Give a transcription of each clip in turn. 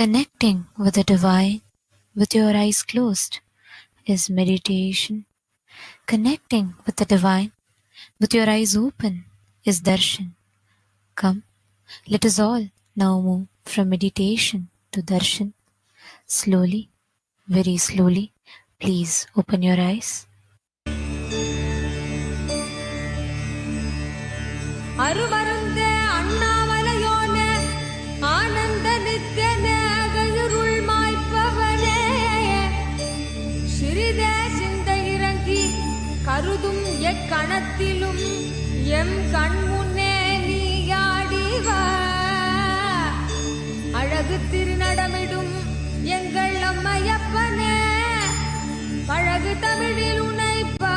Connecting with the divine with your eyes closed is meditation. Connecting with the divine with your eyes open is darshan. Come, let us all now move from meditation to darshan. Slowly, very slowly, please open your eyes. அருமருந்தே அண்ணாமலையோனே ஆனந்த நித்யனே அகயிருள் மாய்ப்பவனே சிறிதே சிந்தை இறங்கி கருதும் எக்கணத்திலும் M கண்முன்னே நீயாடிவா அழகு திருநடமிடும் எங்கள் அம்மையப்பனே பழகு தமிழில் உனைப்பா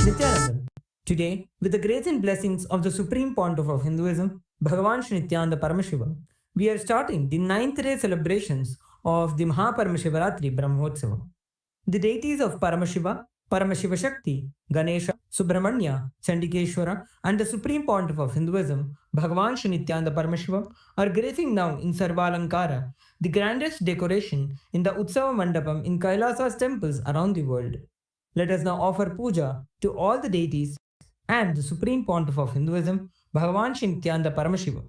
Nithyananda. Today, with the grace and blessings of the Supreme Pontiff of Hinduism, Bhagavan Shri Nithyananda Paramashiva, we are starting the 9th day celebrations of the Mahaparamashivratri Brahmotsava. The deities of Paramashiva, Paramashiva Shakti, Ganesha, Subramanya, Chandikeshwara, and the Supreme Pontiff of Hinduism, Bhagavan Shri Nithyananda Paramashiva, are gracing now in Sarvalankara, the grandest decoration in the Utsava Mandapam in Kailasa's temples around the world. Let us now offer puja to all the deities and the Supreme Pontiff of Hinduism, Bhagavan Shri Nithyananda Paramashiva,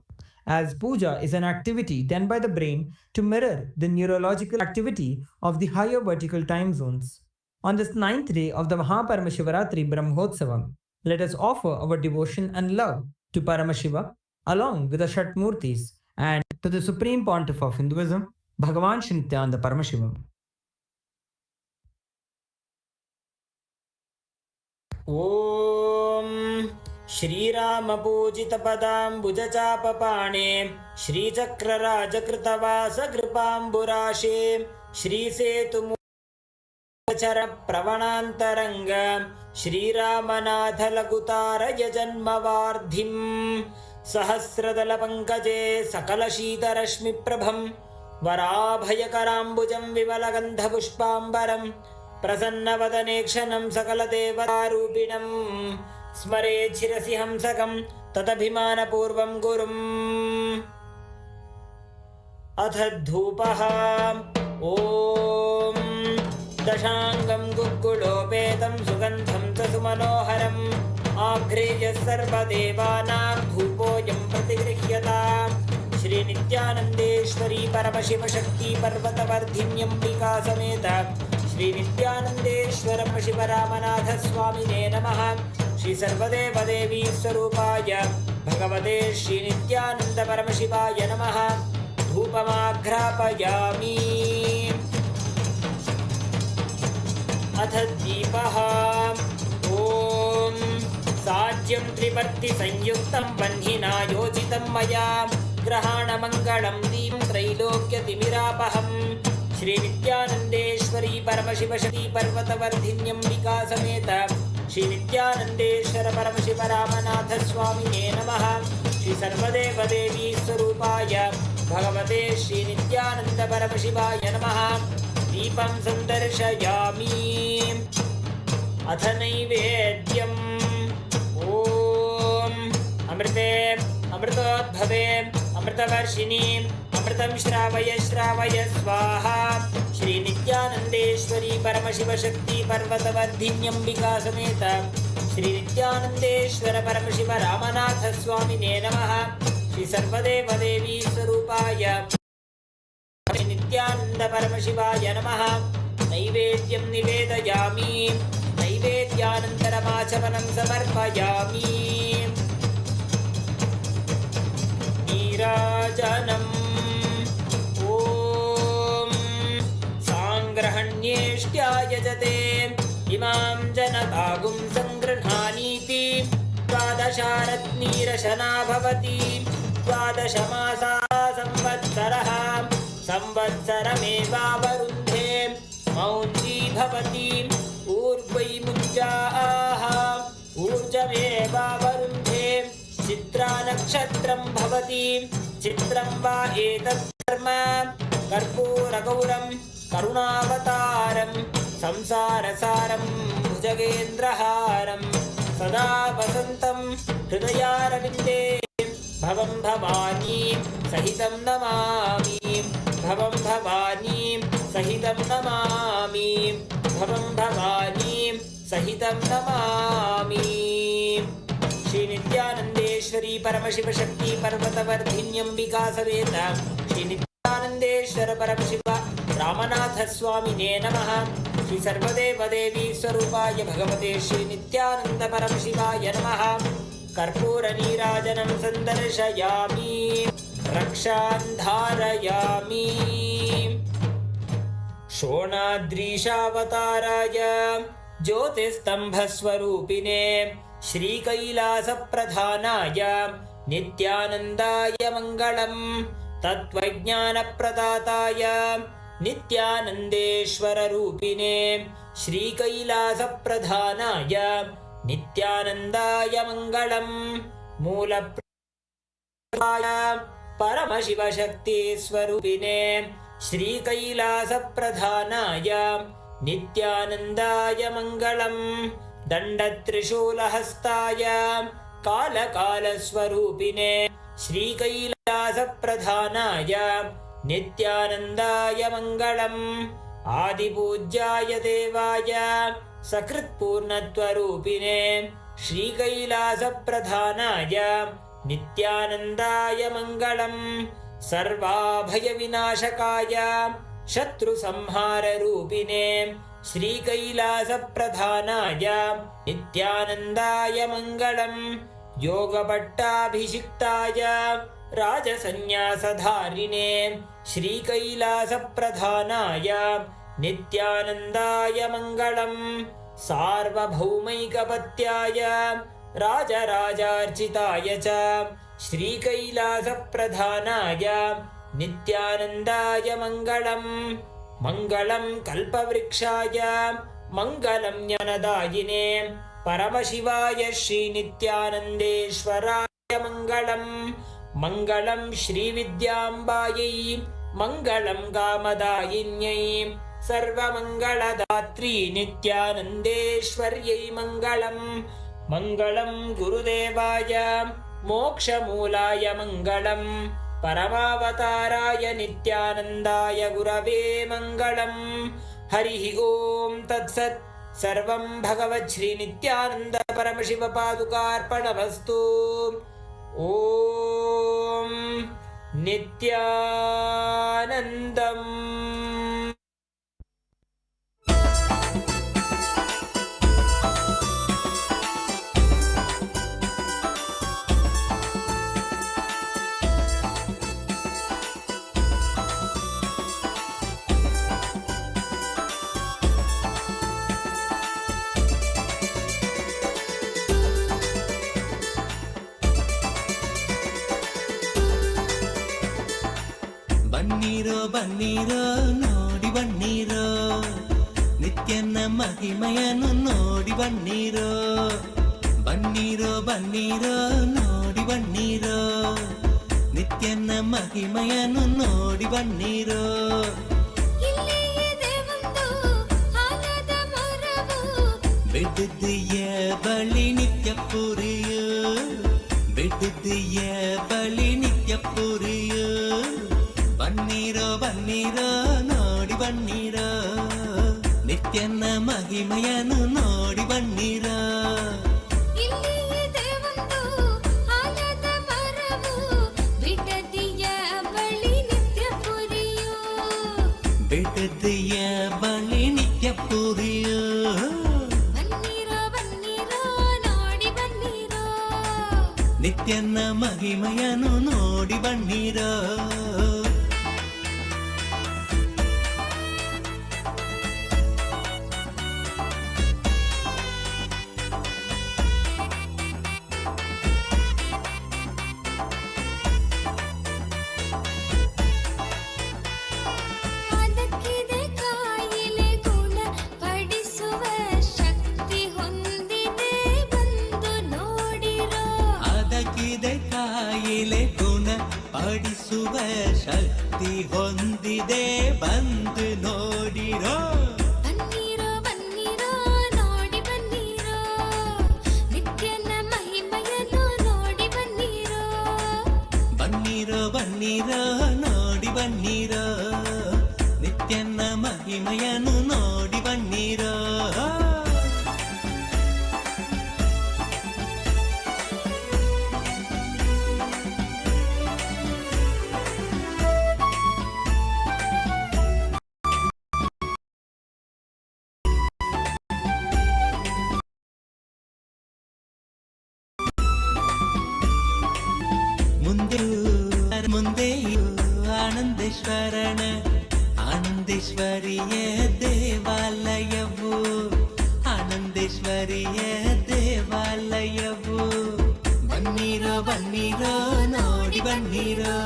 as puja is an activity done by the brain to mirror the neurological activity of the higher vertical time zones. On this 9th day of the Mahaparamashivratri Brahmotsavam, let us offer our devotion and love to Paramashiva along with the Shatmurtis and to the Supreme Pontiff of Hinduism, Bhagavan Shri Nithyananda Paramashiva. ॐ श्रीरामपूजितपदाम्बुजचापपाणे श्रीचक्रराजकृतवासकृपाम्बुराशे श्रीसेतुमुचरप्रवणान्तरङ्ग श्रीरामनाथलघुतारय जन्मवार्धिम् सहस्रदलपङ्कजे सकलशीतरश्मिप्रभं वराभयकराम्बुजं विमलगन्धपुष्पाम्बरम् प्रसन्नवदनेक्षणं सकलदेवतारूपिणं स्मरेत् शिरसि हंसकं तदभिमानपूर्वं गुरुम् अथ धूपः ॐ दशाङ्गं गुग्गुलोपेतं सुगन्धं च सुमनोहरम् आघ्रेय सर्वदेवानां धूपोऽयं प्रतिगृह्यताम् श्रीनित्यानन्देश्वरी परमशिवशक्ति पर्वतवर्धिन्यम्बिका समेत श्रीनित्यानन्देश्वर शिवरामनाथ स्वामिने नमः। श्री सर्वदेवदेवी स्वरूपाय भगवते श्रीनित्यानन्द परमशिवाय नमः। धूपमाघ्रापयामि। अथ दीपः ॐ साज्यं त्रिवर्तिसंयुक्तं वह्निना योजितं मया ग्रहाणमङ्गलं दीं त्रैलोक्यतिमिरापहम् श्रीनित्यानन्देश्वरी परमशिवशक्ति पर्वतवर्धिन्यम्बिका समेत श्रीनित्यानन्देश्वर परमशिवरामनाथ स्वामिने नमः। श्री सर्वदेवदेवी स्वरूपाय भगवते श्रीनित्यानन्द परमशिवाय नमः। दीपं सन्दर्शयामि। अथ नैवेद्यम् ॐ अमृते अमृतोद्भवे अमृतवर्षिणीम् अमृतं श्रावय श्रावय स्वाहा श्री नित्यानन्देश्वरी परमशिवशक्ति पर्वतवर्धिन्यम्बिका समेत श्री नित्यानन्देश्वर परमशिव रामनाथ स्वामिने नमः श्री सर्वदेवदेवी स्वरूपाय नित्यानन्द परमशिवाय नमः नैवेद्यं निवेदयामि नैवेद्यानन्तरमाचमनं समर्पयामि नीराजनम् ॐ साङ्ग्रहण्येष्ट्यायजते इमां जनतागुं सङ्गृह्णानीति द्वादशारत्नीरशना भवति द्वादशमासा संवत्सरः संवत्सरमेवावरुन्धे मौञ्जी भवति ऊर्ध्वै मुञ्जाः ऊर्जमेवावरुन्धे चित्रा नक्षत्रं भवति चित्रं वा एतत् कर्म कर्पूरगौरं करुणावतारं संसारसारं भुजगेन्द्रहारं सदा वसन्तं हृदयारविन्दे भवं भवानी सहितं नमामि भवं भवानी सहितं नमामि भवं भवानी सहितं नमामि श्री नित्यानन्देश्वरी परमशिवशक्ति पर्वतवर्धिन्यम्बिका समेत श्री नित्यानन्देश्वर परमशिव रामनाथ स्वामिने नमः श्री सर्वदेवदेवी स्वरूपाय भगवते श्री नित्यानन्द परमशिवाय नमः कर्पूर नीराजनं सन्दर्शयामि रक्षां धारयामि शोणाद्रीशावताराय ज्योतिस्तम्भस्वरूपिणे श्रीकैलासप्रधानाय नित्यानन्दाय मङ्गलम् तत्त्वज्ञानप्रदाताय नित्यानन्देश्वररूपिणे श्रीकैलासप्रधानाय नित्यानन्दाय मङ्गलम् मूलप्राय परमशिवशक्तिस्वरूपिणे श्रीकैलासप्रधानाय नित्यानन्दाय मङ्गलम् दण्डत्रिशूलहस्ताय कालकालस्वरूपिणे श्रीकैलासप्रधानाय नित्यानन्दाय मङ्गलम् आदिपूज्याय देवाय सकृत्पूर्णत्वरूपिणे श्रीकैलासप्रधानाय नित्यानन्दाय मङ्गलम् सर्वाभयविनाशकाय शत्रुसंहाररूपिणे श्रीकैलासप्रधानाय नित्यानन्दाय मङ्गलम् योगपट्टाभिषिक्ताय राजसन्न्यासधारिणे श्रीकैलासप्रधानाय नित्यानन्दाय मङ्गलम् सार्वभौमैकपत्याय राजराजार्चिताय च श्रीकैलासप्रधानाय नित्यानन्दाय मङ्गलम् मङ्गलं कल्पवृक्षाय मङ्गलं ज्ञानदायिने परमशिवाय श्रीनित्यानन्देश्वराय मङ्गलम् मङ्गलं श्रीविद्याम्बायै मङ्गलं कामदायिन्यै सर्वमङ्गलदात्री नित्यानन्देश्वर्यै मङ्गलम् मङ्गलं गुरुदेवाय मोक्षमूलाय मङ्गलम् परमावताराय नित्यानन्दाय गुरवे मङ्गलम् हरिः ॐ तत्सत् सर्वं भगवत् श्री नित्यानन्द परमशिव पादुकार्पणमस्तु ॐ नित्यानन्दम् ಬನ್ನೀರೋ ಬನ್ನೀರೋ ನೋಡಿ ಬನ್ನೀರೋ ನಿತ್ಯನ ಮಹಿಮೆಯನ್ನು ನೋಡಿ ಬನ್ನೀರೋ ಬನ್ನೀರೋ ಬನ್ನೀರೋ ನೋಡಿ ಬನ್ನೀರೋ ನಿತ್ಯನ ಮಹಿಮೆಯನ್ನು ನೋಡಿ ಬನ್ನೀರೋ ಬಿಡುದಿಯ ಬಳಿ ನಿತ್ಯ ಪುರಿಯೋ ಬಿಡುದಿಯ ಮಹಿಮೆಯನ್ನು ನೋಡಿ ಬನ್ನಿರೋ. ಇಲ್ಲಿ ಇದೆ ಒಂದು ಆಲದ ಮರವು ಬಿಡದಿಯ ಬಳಿ ನಿತ್ಯ ಪುರಿಯು. ಬಿಡದಿಯ ಬಳಿ ನಿತ್ಯ ಪುರಿಯು. ಬನ್ನಿರೋ ಬನ್ನಿರೋ ನೋಡಿ ಬನ್ನಿರೋ. ನಿತ್ಯನ ಮಹಿಮೆಯನ್ನು ನೋಡಿ ಬನ್ನಿರೋ. ಅದಕ್ಕಿದೆ ಕಾಯಿಲೆ ಗುಣ ಪಡಿಸುವ ಶಕ್ತಿ ಹೊಂದಿದೆ ಬಂದು ನೋಡಿರೋ. ಅದಕ್ಕಿದೆ ಕಾಯಿಲೆ ಗುಣ ಪಡಿಸುವ ಶಕ್ತಿ ಹೊಂದಿದೆ ಬಂದು ನೋಡಿರೋ. ಬನ್ನಿರೋ ಬನ್ನಿರೋ ನೋಡಿ ಬನ್ನಿರೋ. ನಿತ್ಯನ ಮಹಿಮೆಯನ್ನು ನೋಡಿ ಬನ್ನಿರೋ. ಬನ್ನಿರೋ ಬನ್ನಿರೋ ನೋಡಿ ಬನ್ನಿರೋ. ನಿತ್ಯನ ಮಹಿಮೆಯನ್ನು ನೋಡಿ ಬನ್ನಿರೋ. ಮುಂದೆಯೂ ಆನಂದೇಶ್ವರನ ಆನಂದೇಶ್ವರಿಯ ದೇವಾಲಯವು. ಆನಂದೇಶ್ವರಿಯ ದೇವಾಲಯವು. ಬನ್ನಿರೋ ಬನ್ನಿರೋ ನೋಡಿ ಬನ್ನಿರೋ.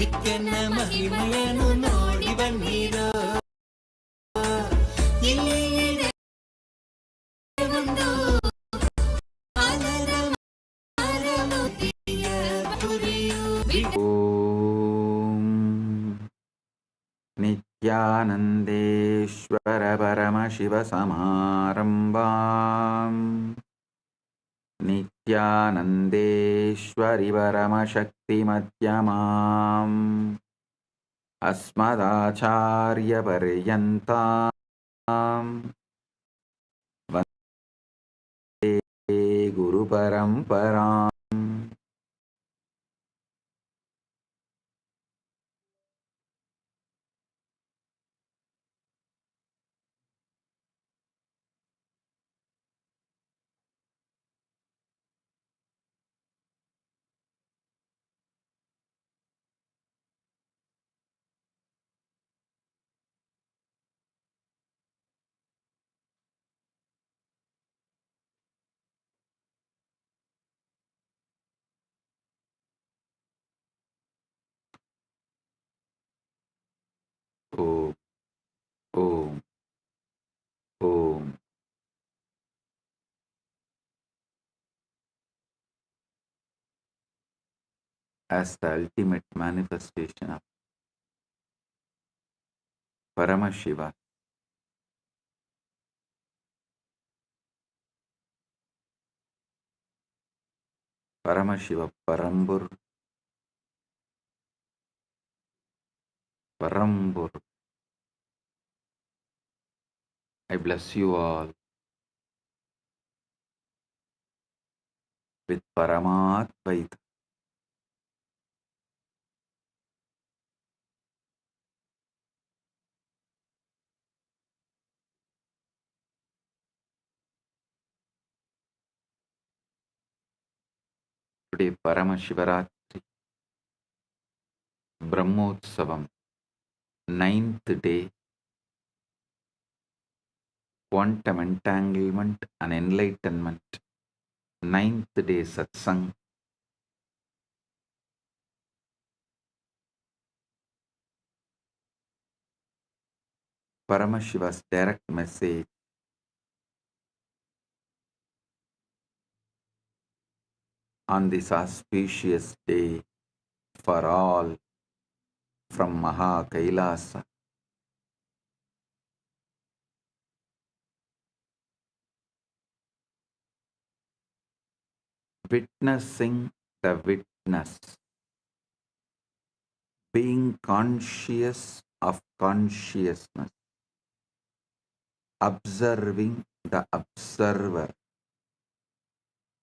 ನಿತ್ಯನ ಮಹಿಮೆಯನ್ನು ನೋಡಿ ಬನ್ನಿರೋ. ಇಲ್ಲಿ ಇದೆ ಒಂದು ಆಲದ ಮರವು ದಿವ್ಯ ಪುರಿಯು. ಓಂ ನಿತ್ಯಾನಂದೇಶ್ವರ ಪರಮಶಿವ ಸಮಾರಂಭಾಂ ನಿತ್ಯಾನಂದೇಶ್ವರಿ ಪರಮಶಕ್ತಿ ಮಧ್ಯಮಾಂ ಅಸ್ಮದಾಚಾರ್ಯ ಪರ್ಯಂತಾಂ ವಂದೇ ಗುರು ಪರಂಪರಾಂ. ಓಂ ಓಂ ಓಂ. As the ultimate manifestation of Paramashiva, Paramashiva Parambur, Parambur. I bless you all with Paramadvaita. Today Paramashivaratri, Brahmotsavam, 9th day, quantum entanglement and enlightenment, 9th day satsang. Paramashiva's direct message on this auspicious day for all from Maha Kailasa. Witnessing the witness, being conscious of consciousness, observing the observer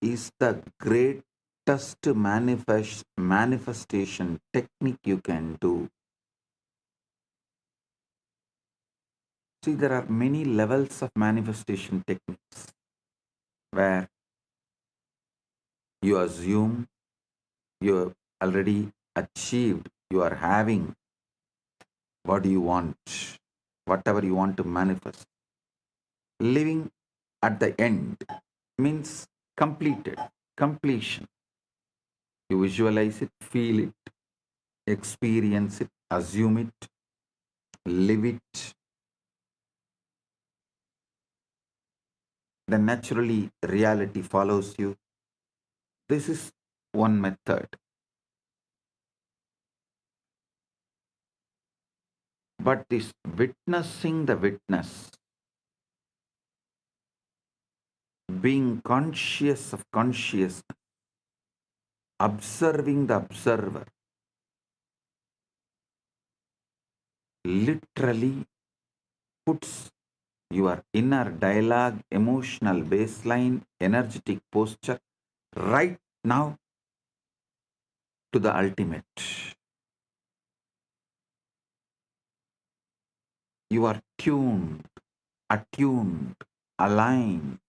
is the greatest manifestation technique you can do. See, there are many levels of manifestation techniques where you assume you already achieved, you are having what you want, whatever you want to manifest. Living at the end means completed, completion. You visualize it, feel it, experience it, assume it, live it. Then naturally reality follows you. This is one method. But this witnessing the witness, being conscious of consciousness, observing the observer, literally puts your inner dialogue, emotional baseline, energetic posture right now to the ultimate. You are tuned, attuned, aligned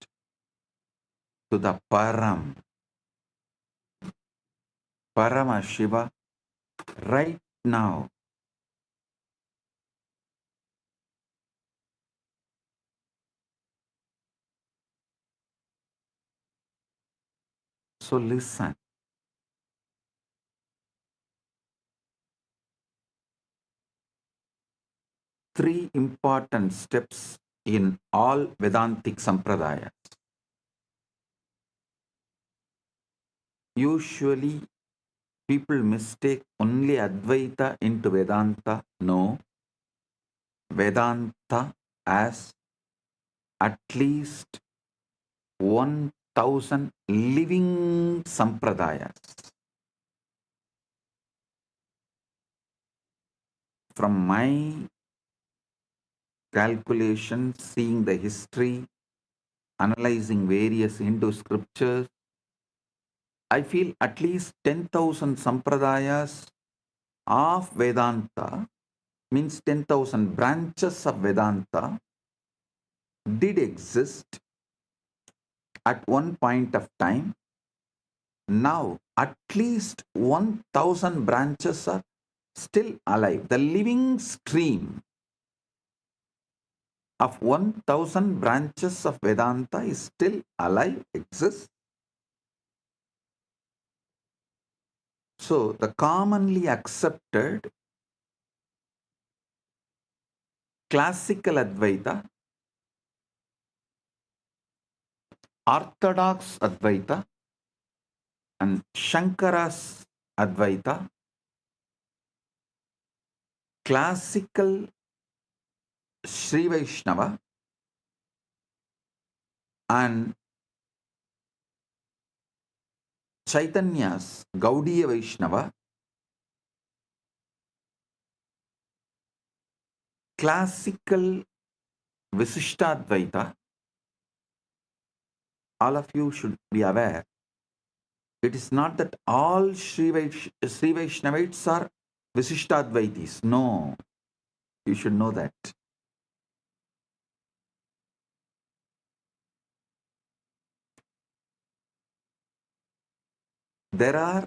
to the Parama Shiva right now. So listen. Three important steps in all Vedantic Sampradayas. Usually, people mistake only Advaita into Vedanta. No, Vedanta as at least 1,000 living Sampradayas. From my calculation, seeing the history, analyzing various Hindu scriptures, I feel at least 10,000 Sampradayas of Vedanta, means 10,000 branches of Vedanta, did exist at one point of time. Now, at least 1,000 branches are still alive. The living stream of 1,000 branches of Vedanta is still alive, exists. So, the commonly accepted classical Advaita, Orthodox Advaita, and Shankara's Advaita, classical Sri Vaishnava, and Chaitanya's Gaudiya Vaishnava, classical Visishtadvaita. All of you should be aware, it is not that all Sri Vaishnavites are Visishtadvaitis. No, you should know that. There are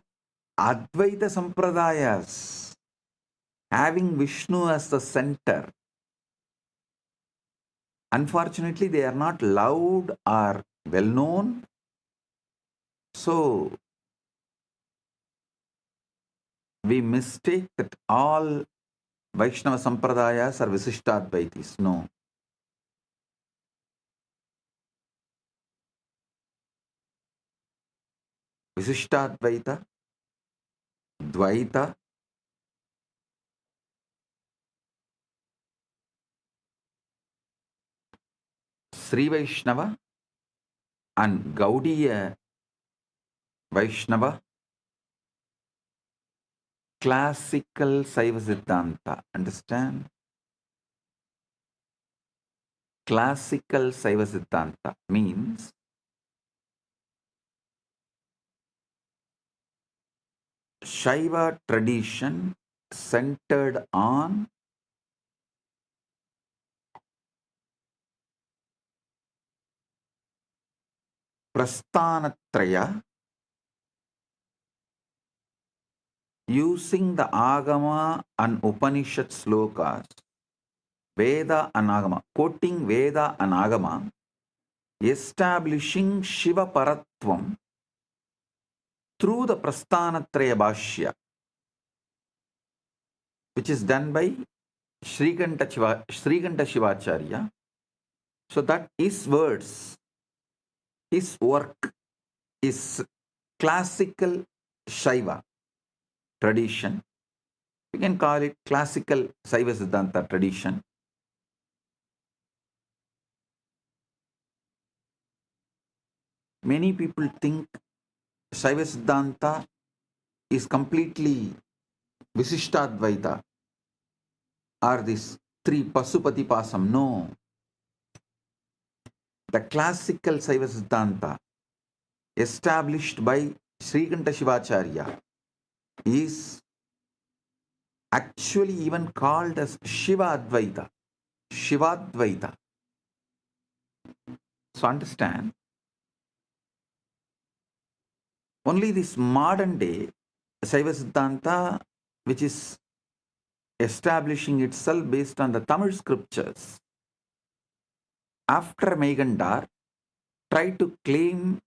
Advaita Sampradayas having Vishnu as the center. Unfortunately, they are not loud or well known. So, we mistake that all Vaishnava Sampradayas are Visishtadvaitis. No. Visishtadvaita, Dvaita, Sri Vaishnava, and Gaudiya Vaishnava, classical Saiva Siddhanta. Understand? classical Saiva Siddhanta means Shaiva tradition centered on Prasthanatraya, using the Agama and Upanishad slokas, Veda and Agama, quoting Veda and Agama, establishing Shiva Paratvam through the Prasthanatraya Bhashya, which is done by Shrikanta Shivacharya. So that his words, his work is classical Shaiva tradition. We can call it classical Saiva Siddhanta tradition. Many people think Saiva Siddhanta is completely Visishtadvaita or this three Pasupati Pasam. No. The classical Saiva Siddhanta established by Srikanta Shivacharya is actually even called as Shiva Advaita. Shivadvaita. So understand, only this modern day Saiva Siddhanta, which is establishing itself based on the Tamil scriptures, after Megandar, try to claim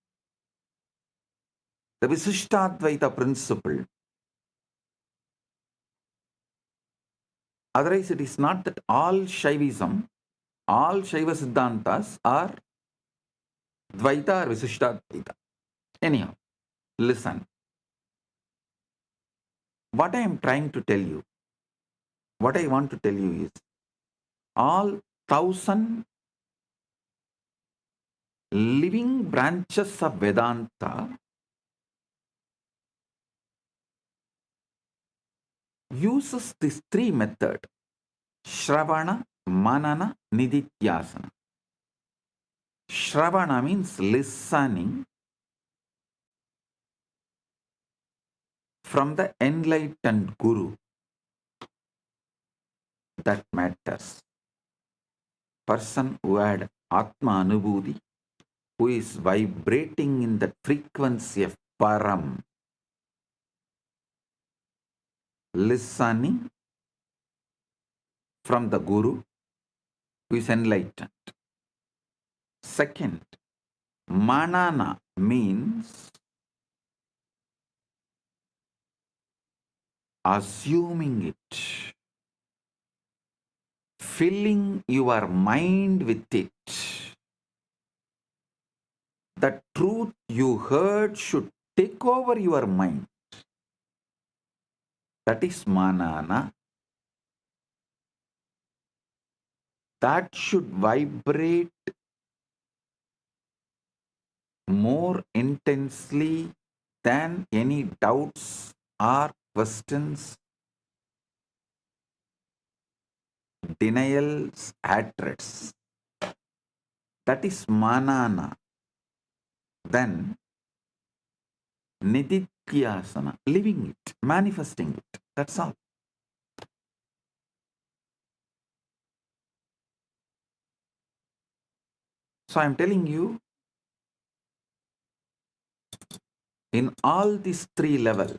the Visishtadvaita principle. Otherwise, it is not that all Shaivism, all Shaiva Siddhantas are Dvaita or Visishtadvaita. Anyhow, listen. What I am trying to tell you, what I want to tell you is, all 1,000 living branches of Vedanta uses these three methods: Shravana, Manana, Nididhyasana. Shravana means listening from the enlightened Guru. That matters. Person who had Atma Anubhuti, who is vibrating in the frequency of Param, listening from the Guru, who is enlightened. Second, Manana means assuming it, filling your mind with it. The truth you heard should take over your mind. That is Manana. That should vibrate more intensely than any doubts or questions, denials, hatreds. That is Manana. Then Nididhyasana, living it, manifesting it. That's all. So I'm telling you, in all these three levels,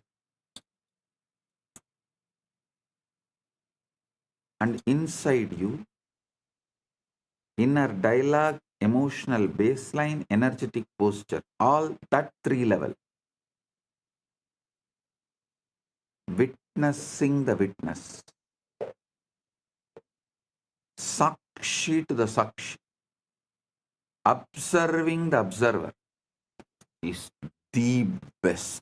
and inside you, inner dialogue, emotional baseline, energetic posture, all that three level, witnessing the witness, Sakshi to the Sakshi, observing the observer is the best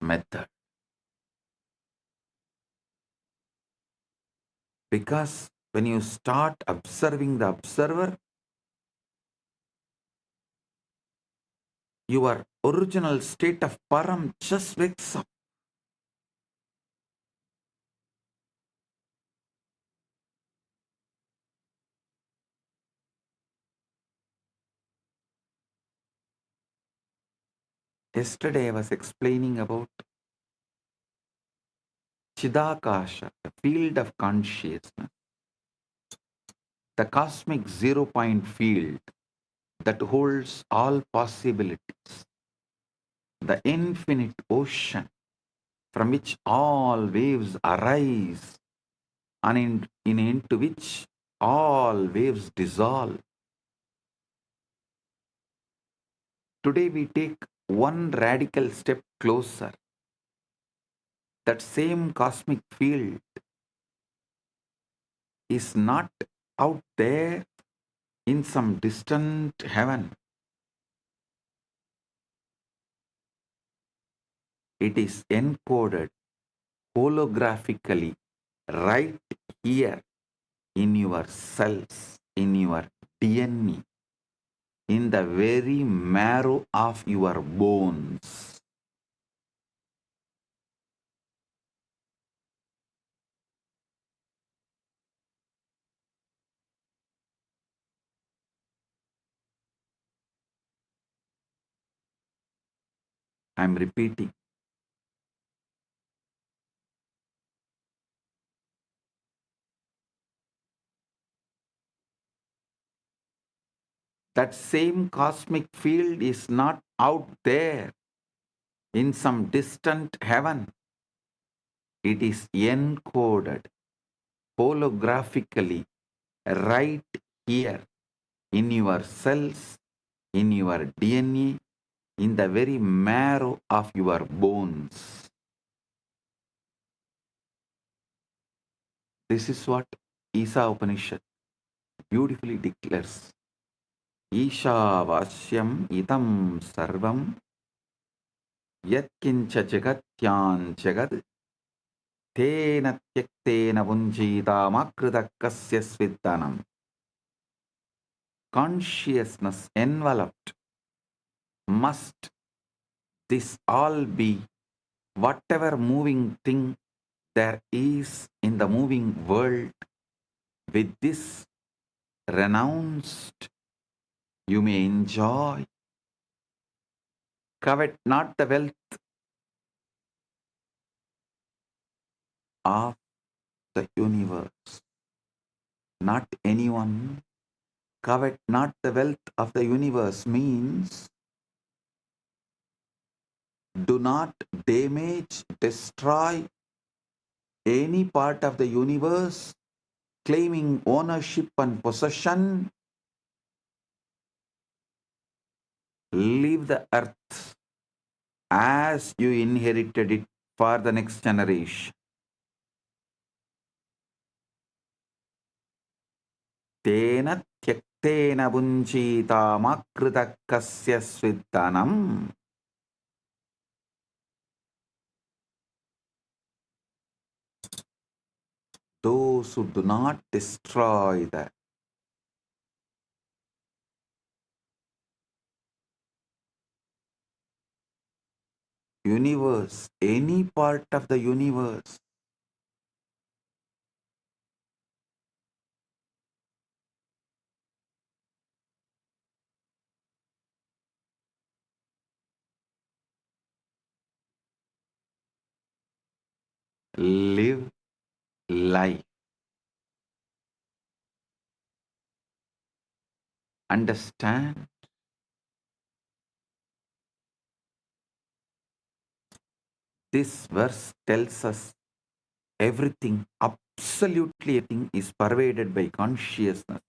method. Because when you start observing the observer, your original state of Param just wakes up. Yesterday I was explaining about Chidakasha, the field of consciousness, the cosmic zero-point field that holds all possibilities, the infinite ocean from which all waves arise and into which all waves dissolve. Today we take one radical step closer. That same cosmic field is not out there in some distant heaven. It is encoded holographically right here in your cells, in your DNA, in the very marrow of your bones. I'm repeating. That same cosmic field is not out there in some distant heaven. It is encoded holographically right here in your cells, in your DNA, in the very marrow of your bones. This is what Isa Upanishad beautifully declares. Ishavashyam idam sarvam yatkincha jagatyan jagad tena tyaktena vunjita makridakasya sviddanam. Consciousness enveloped must this all be whatever moving thing there is in the moving world. With this renounced, you may enjoy. Covet not the wealth of the universe, not anyone. Covet not the wealth of the universe means do not damage, destroy any part of the universe, claiming ownership and possession. Leave the earth as you inherited it for the next generation. Tena tyaktena bunjita makridakasya sviddanam. Those who do not destroy the universe, any part of the universe, live life. Understand this verse tells us everything, absolutely everything is pervaded by consciousness,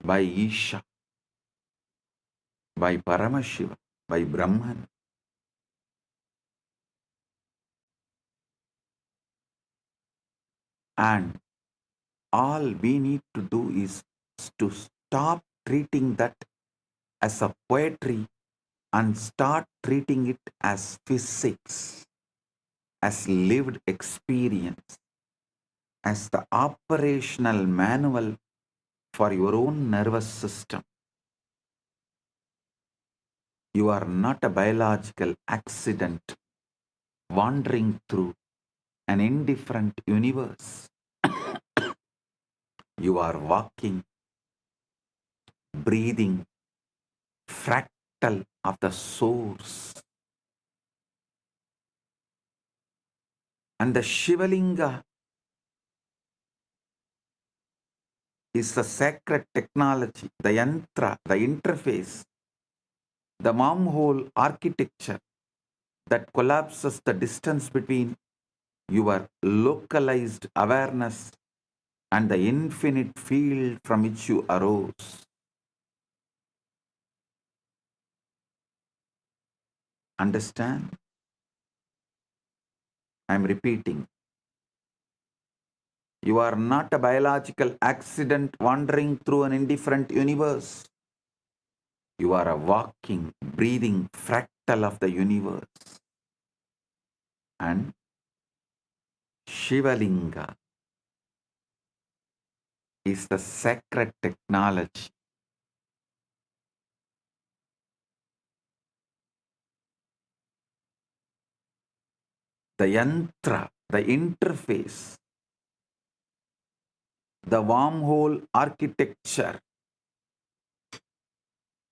by Isha, by Paramashiva, by Brahman. And all we need to do is to stop treating that as a poetry and start treating it as physics, as lived experience, as the operational manual for your own nervous system. You are not a biological accident wandering through an indifferent universe. You are walking, breathing, fractal of the source. And the Shivalinga is the sacred technology, the yantra, the interface, the wormhole architecture that collapses the distance between your localized awareness and the infinite field from which you arose. Understand? I'm repeating. You are not a biological accident wandering through an indifferent universe. You are a walking, breathing fractal of the universe. And Shivalinga is the sacred technology. The yantra, the interface, the wormhole architecture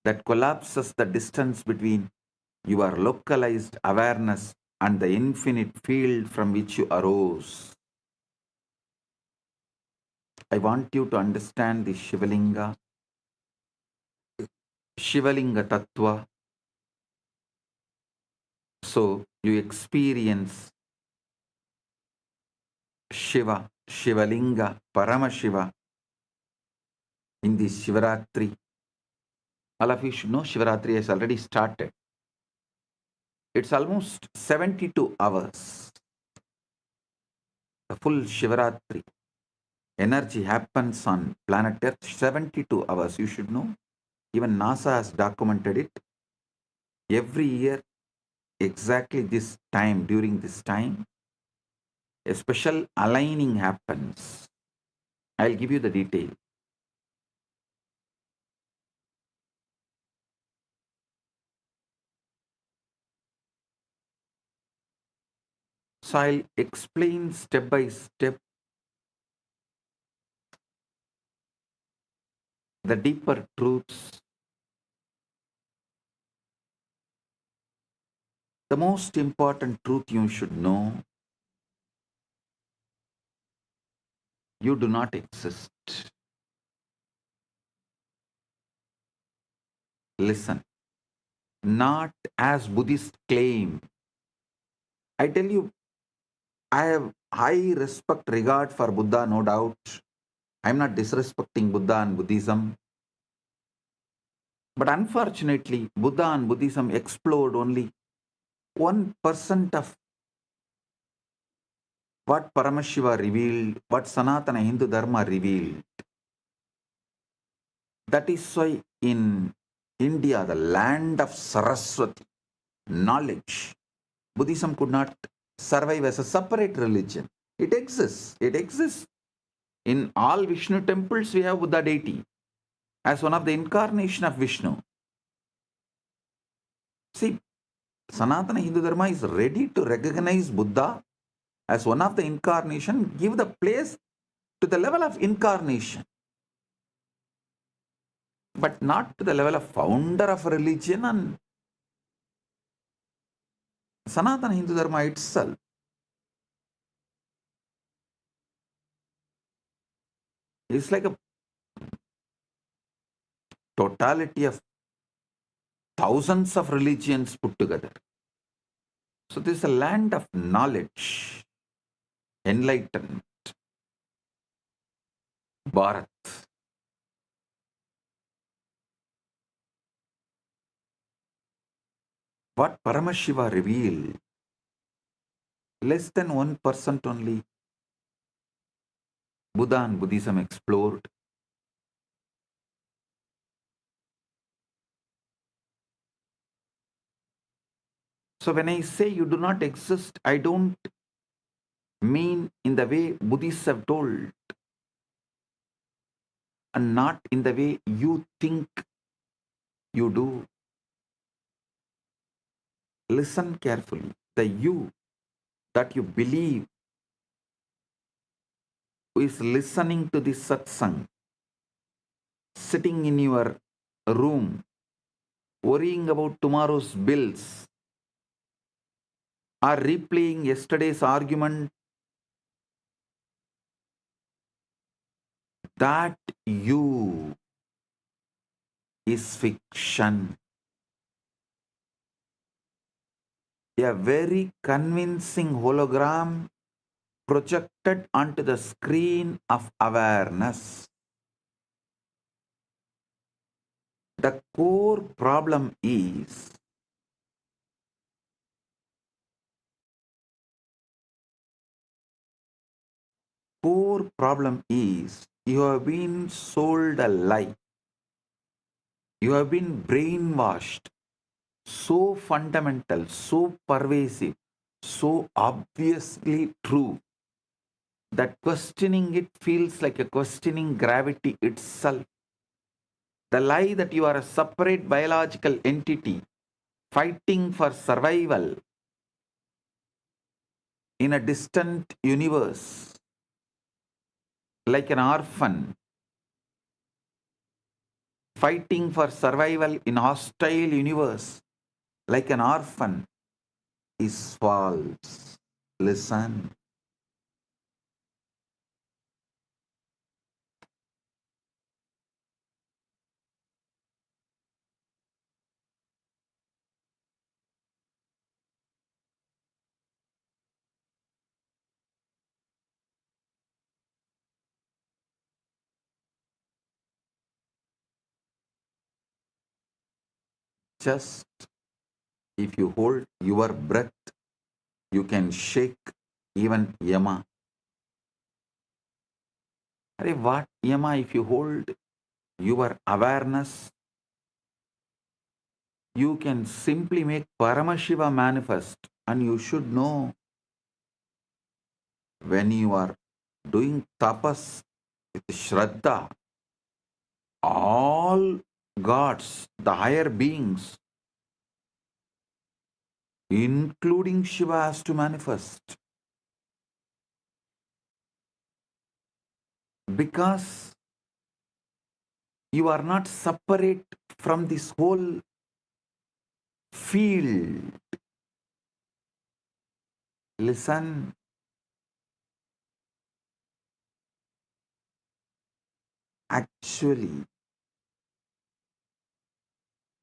that collapses the distance between your localized awareness and the infinite field from which you arose. I want you to understand the Shivalinga Tattva. So you experience Shiva, Shivalinga, Paramashiva in this Shivaratri. All of you should know Shivaratri has already started. It's almost 72 hours. The full Shivaratri energy happens on planet Earth 72 hours. You should know. Even NASA has documented it. Every year, exactly this time, during this time, a special aligning happens. I'll give you the detail. So I'll explain step by step the deeper truths. The most important truth you should know, you do not exist. Listen, not as Buddhists claim. I tell you, I have high respect, regard for Buddha, no doubt. I'm not disrespecting Buddha and Buddhism. But unfortunately, Buddha and Buddhism explored only 1% of what Paramashiva revealed, what Sanatana Hindu Dharma revealed. That is why in India, the land of Saraswati, knowledge, Buddhism could not survive as a separate religion. It exists. It exists. In all Vishnu temples, we have Buddha deity as one of the incarnation of Vishnu. See, Sanatana Hindu Dharma is ready to recognize Buddha as one of the incarnation, give the place to the level of incarnation, but not to the level of founder of religion and Sanatana Hindu Dharma itself. It's like a totality of thousands of religions put together. So this is a land of knowledge, enlightenment, Bharat. What Paramashiva revealed, less than 1% only Buddha and Buddhism explored. So when I say you do not exist, I don't mean in the way Buddhists have told, and not in the way you think you do. Listen carefully. The you that you believe who is listening to this satsang, sitting in your room, worrying about tomorrow's bills, or replaying yesterday's argument, that you is fiction. A very convincing hologram projected onto the screen of awareness. The core problem is you have been sold a lie. You have been brainwashed. So fundamental, so pervasive, so obviously true that questioning it feels like a questioning gravity itself. The lie that you are a separate biological entity fighting for survival in a distant universe, like an orphan fighting for survival in hostile universe, like an orphan, is false. Listen. Just if you hold your breath, you can shake even Yama. Arey, what Yama? If you hold your awareness, you can simply make Paramashiva manifest. And you should know, when you are doing tapas with Shraddha, all gods, the higher beings, including Shiva, has to manifest. Because you are not separate from this whole field. Listen. Actually,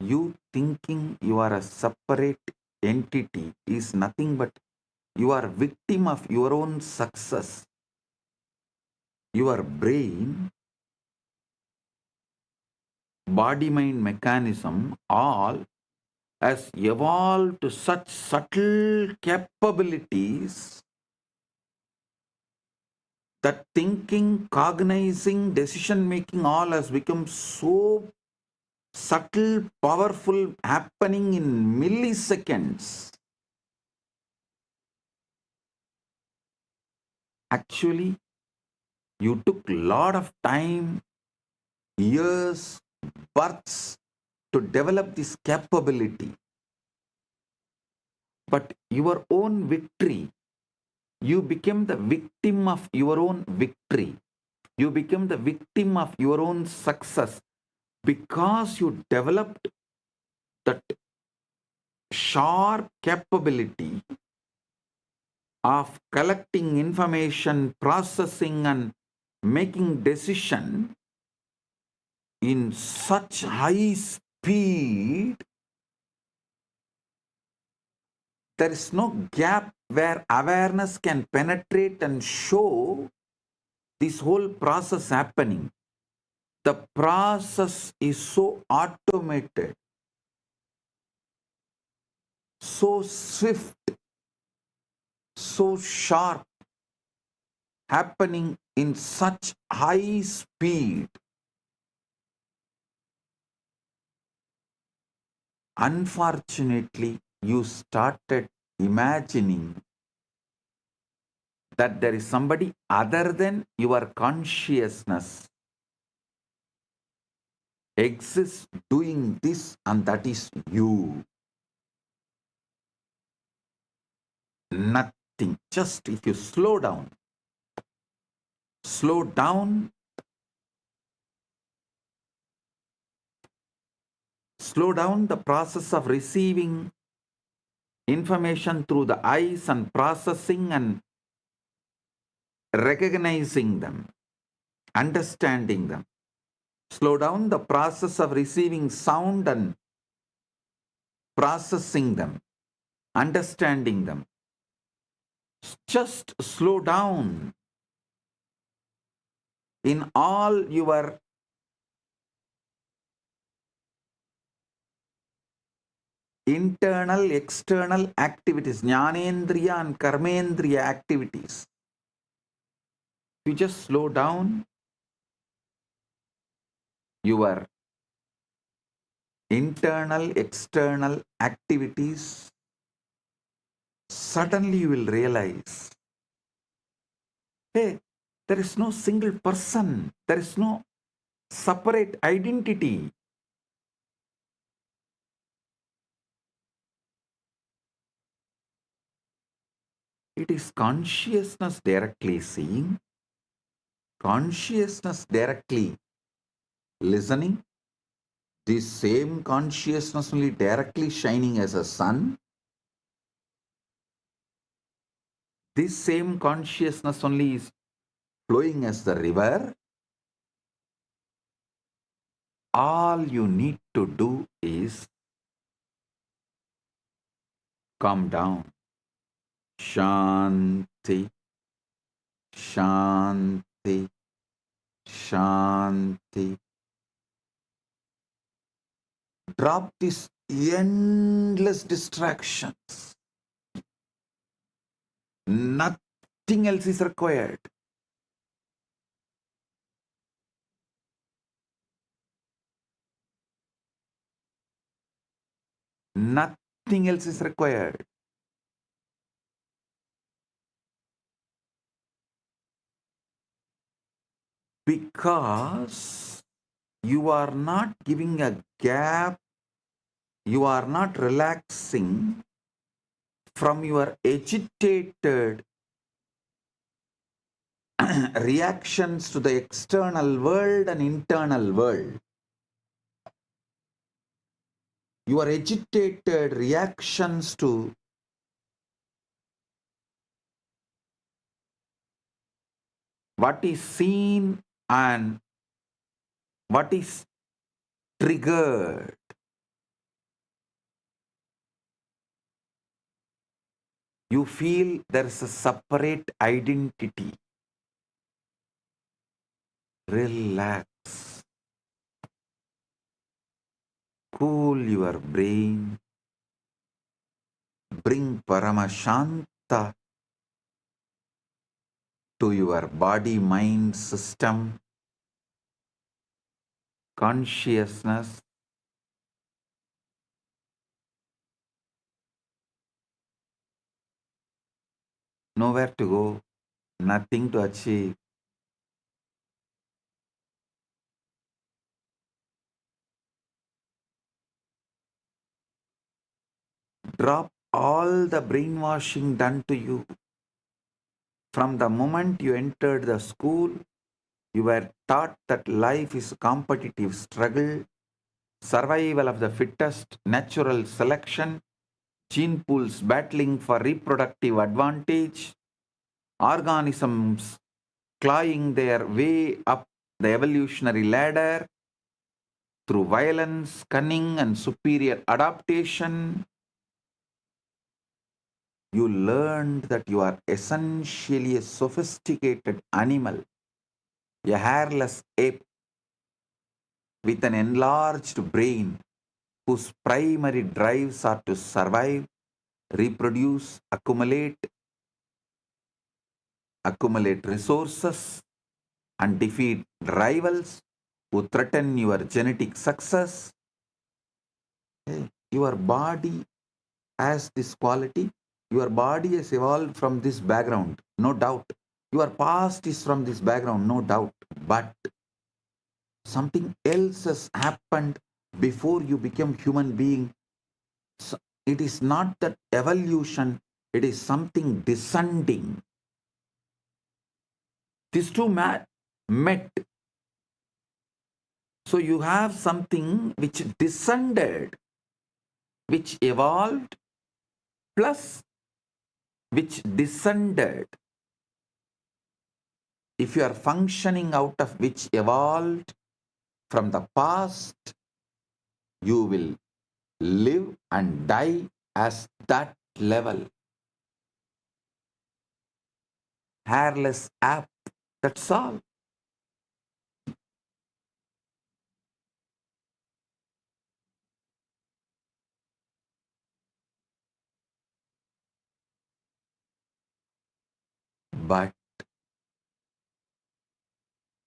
you thinking you are a separate entity is nothing but you are victim of your own success. Your brain, body-mind mechanism, all has evolved to such subtle capabilities that thinking, cognizing, decision-making all has become so subtle, powerful, happening in milliseconds. Actually, you took a lot of time, years, births to develop this capability. But your own victory, you became the victim of your own victory. You became the victim of your own success because you developed that sharp capability of collecting information, processing, and making decision in such high speed. There is no gap where awareness can penetrate and show this whole process happening. The process is so automated, so swift, so sharp, happening in such high speed. Unfortunately, you started imagining that there is somebody other than your consciousness exists doing this, and that is you. Nothing. Just if you slow down, slow down, slow down the process of receiving information through the eyes and processing and recognizing them, understanding them. Slow down the process of receiving sound and processing them, understanding them. Just slow down in all your internal, external activities, jnanendriya and karmendriya activities. You just slow down your internal, external activities, suddenly you will realize, hey, there is no single person, there is no separate identity. It is consciousness directly seeing, consciousness directly listening, this same consciousness only directly shining as a sun, this same consciousness only is flowing as the river. All you need to do is calm down. Shanti, Shanti, Shanti. Drop these endless distractions. Nothing else is required. Nothing else is required. Because you are not giving a gap, you are not relaxing from your agitated reactions to the external world and internal world. Your agitated reactions to what is seen and what is triggered. You feel there is a separate identity. Relax. Cool your brain. Bring Paramashanta to your body-mind system. Consciousness. Nowhere to go. Nothing to achieve. Drop all the brainwashing done to you. From the moment you entered the school, you were taught that life is a competitive struggle, survival of the fittest, natural selection, gene pools battling for reproductive advantage, organisms clawing their way up the evolutionary ladder through violence, cunning, and superior adaptation. You learned that you are essentially a sophisticated animal, a hairless ape with an enlarged brain whose primary drives are to survive, reproduce, accumulate resources, and defeat rivals who threaten your genetic success. Your body has this quality. Your body has evolved from this background, no doubt. Your past is from this background, no doubt. But something else has happened before you become human being. So it is not that evolution, it is something descending. These two met. So you have something which descended, which evolved, plus which descended, if you are functioning out of which evolved from the past, you will live and die as that level. Hairless app, that's all. But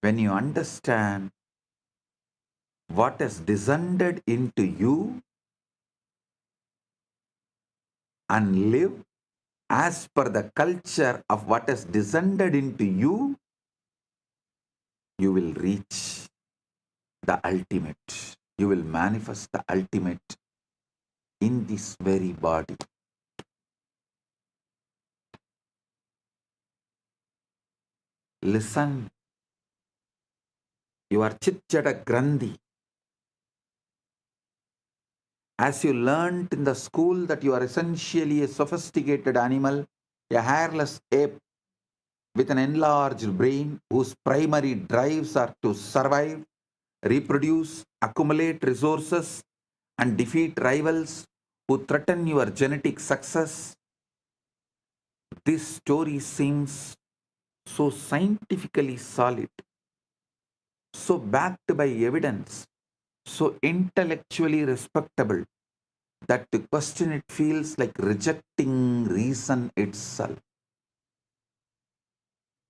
when you understand what has descended into you and live as per the culture of what has descended into you, you will reach the ultimate. You will manifest the ultimate in this very body. Listen, your Chitjada Grandhi. As you learnt in the school that you are essentially a sophisticated animal, a hairless ape with an enlarged brain whose primary drives are to survive, reproduce, accumulate resources, and defeat rivals who threaten your genetic success. This story seems so scientifically solid, so backed by evidence, so intellectually respectable that to question it feels like rejecting reason itself.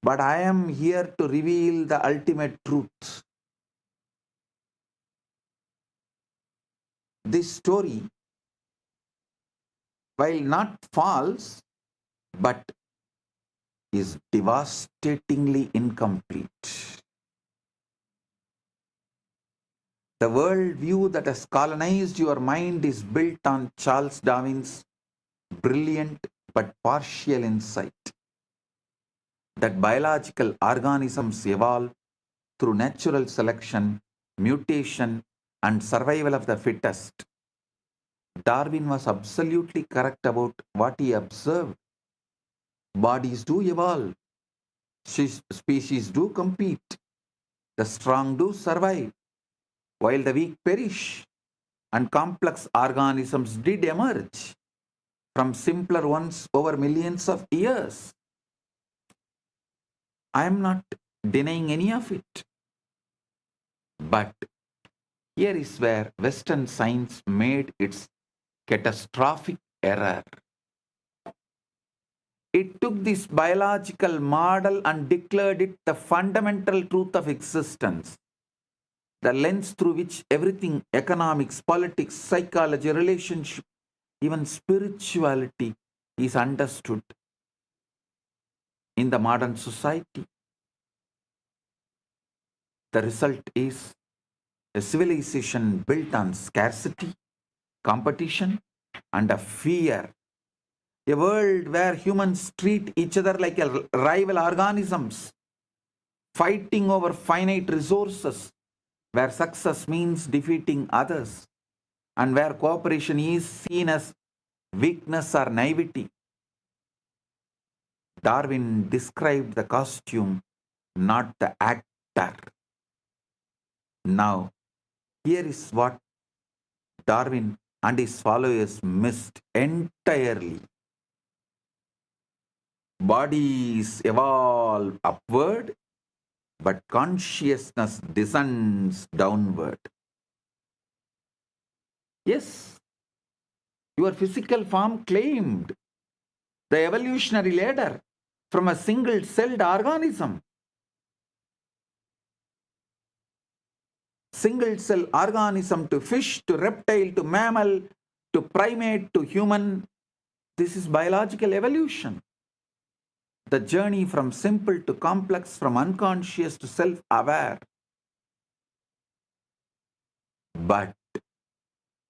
But I am here to reveal the ultimate truth. This story, while not false, but is devastatingly incomplete. The worldview that has colonized your mind is built on Charles Darwin's brilliant but partial insight that biological organisms evolve through natural selection, mutation, and survival of the fittest. Darwin was absolutely correct about what he observed. Bodies do evolve, species do compete, the strong do survive, while the weak perish, and complex organisms did emerge from simpler ones over millions of years. I am not denying any of it. But here is where Western science made its catastrophic error. It took this biological model and declared it the fundamental truth of existence, the lens through which everything economics, politics, psychology, relationship, even spirituality is understood in the modern society. The result is a civilization built on scarcity, competition, and a fear. A world where humans treat each other like rival organisms, fighting over finite resources, where success means defeating others, and where cooperation is seen as weakness or naivety. Darwin described the costume, not the actor. Now, here is what Darwin and his followers missed entirely. Bodies evolve upward, but consciousness descends downward. Yes, your physical form climbed the evolutionary ladder from a single-celled organism. Single-cell organism to fish, to reptile, to mammal, to primate, to human. This is biological evolution. The journey from simple to complex, from unconscious to self-aware. But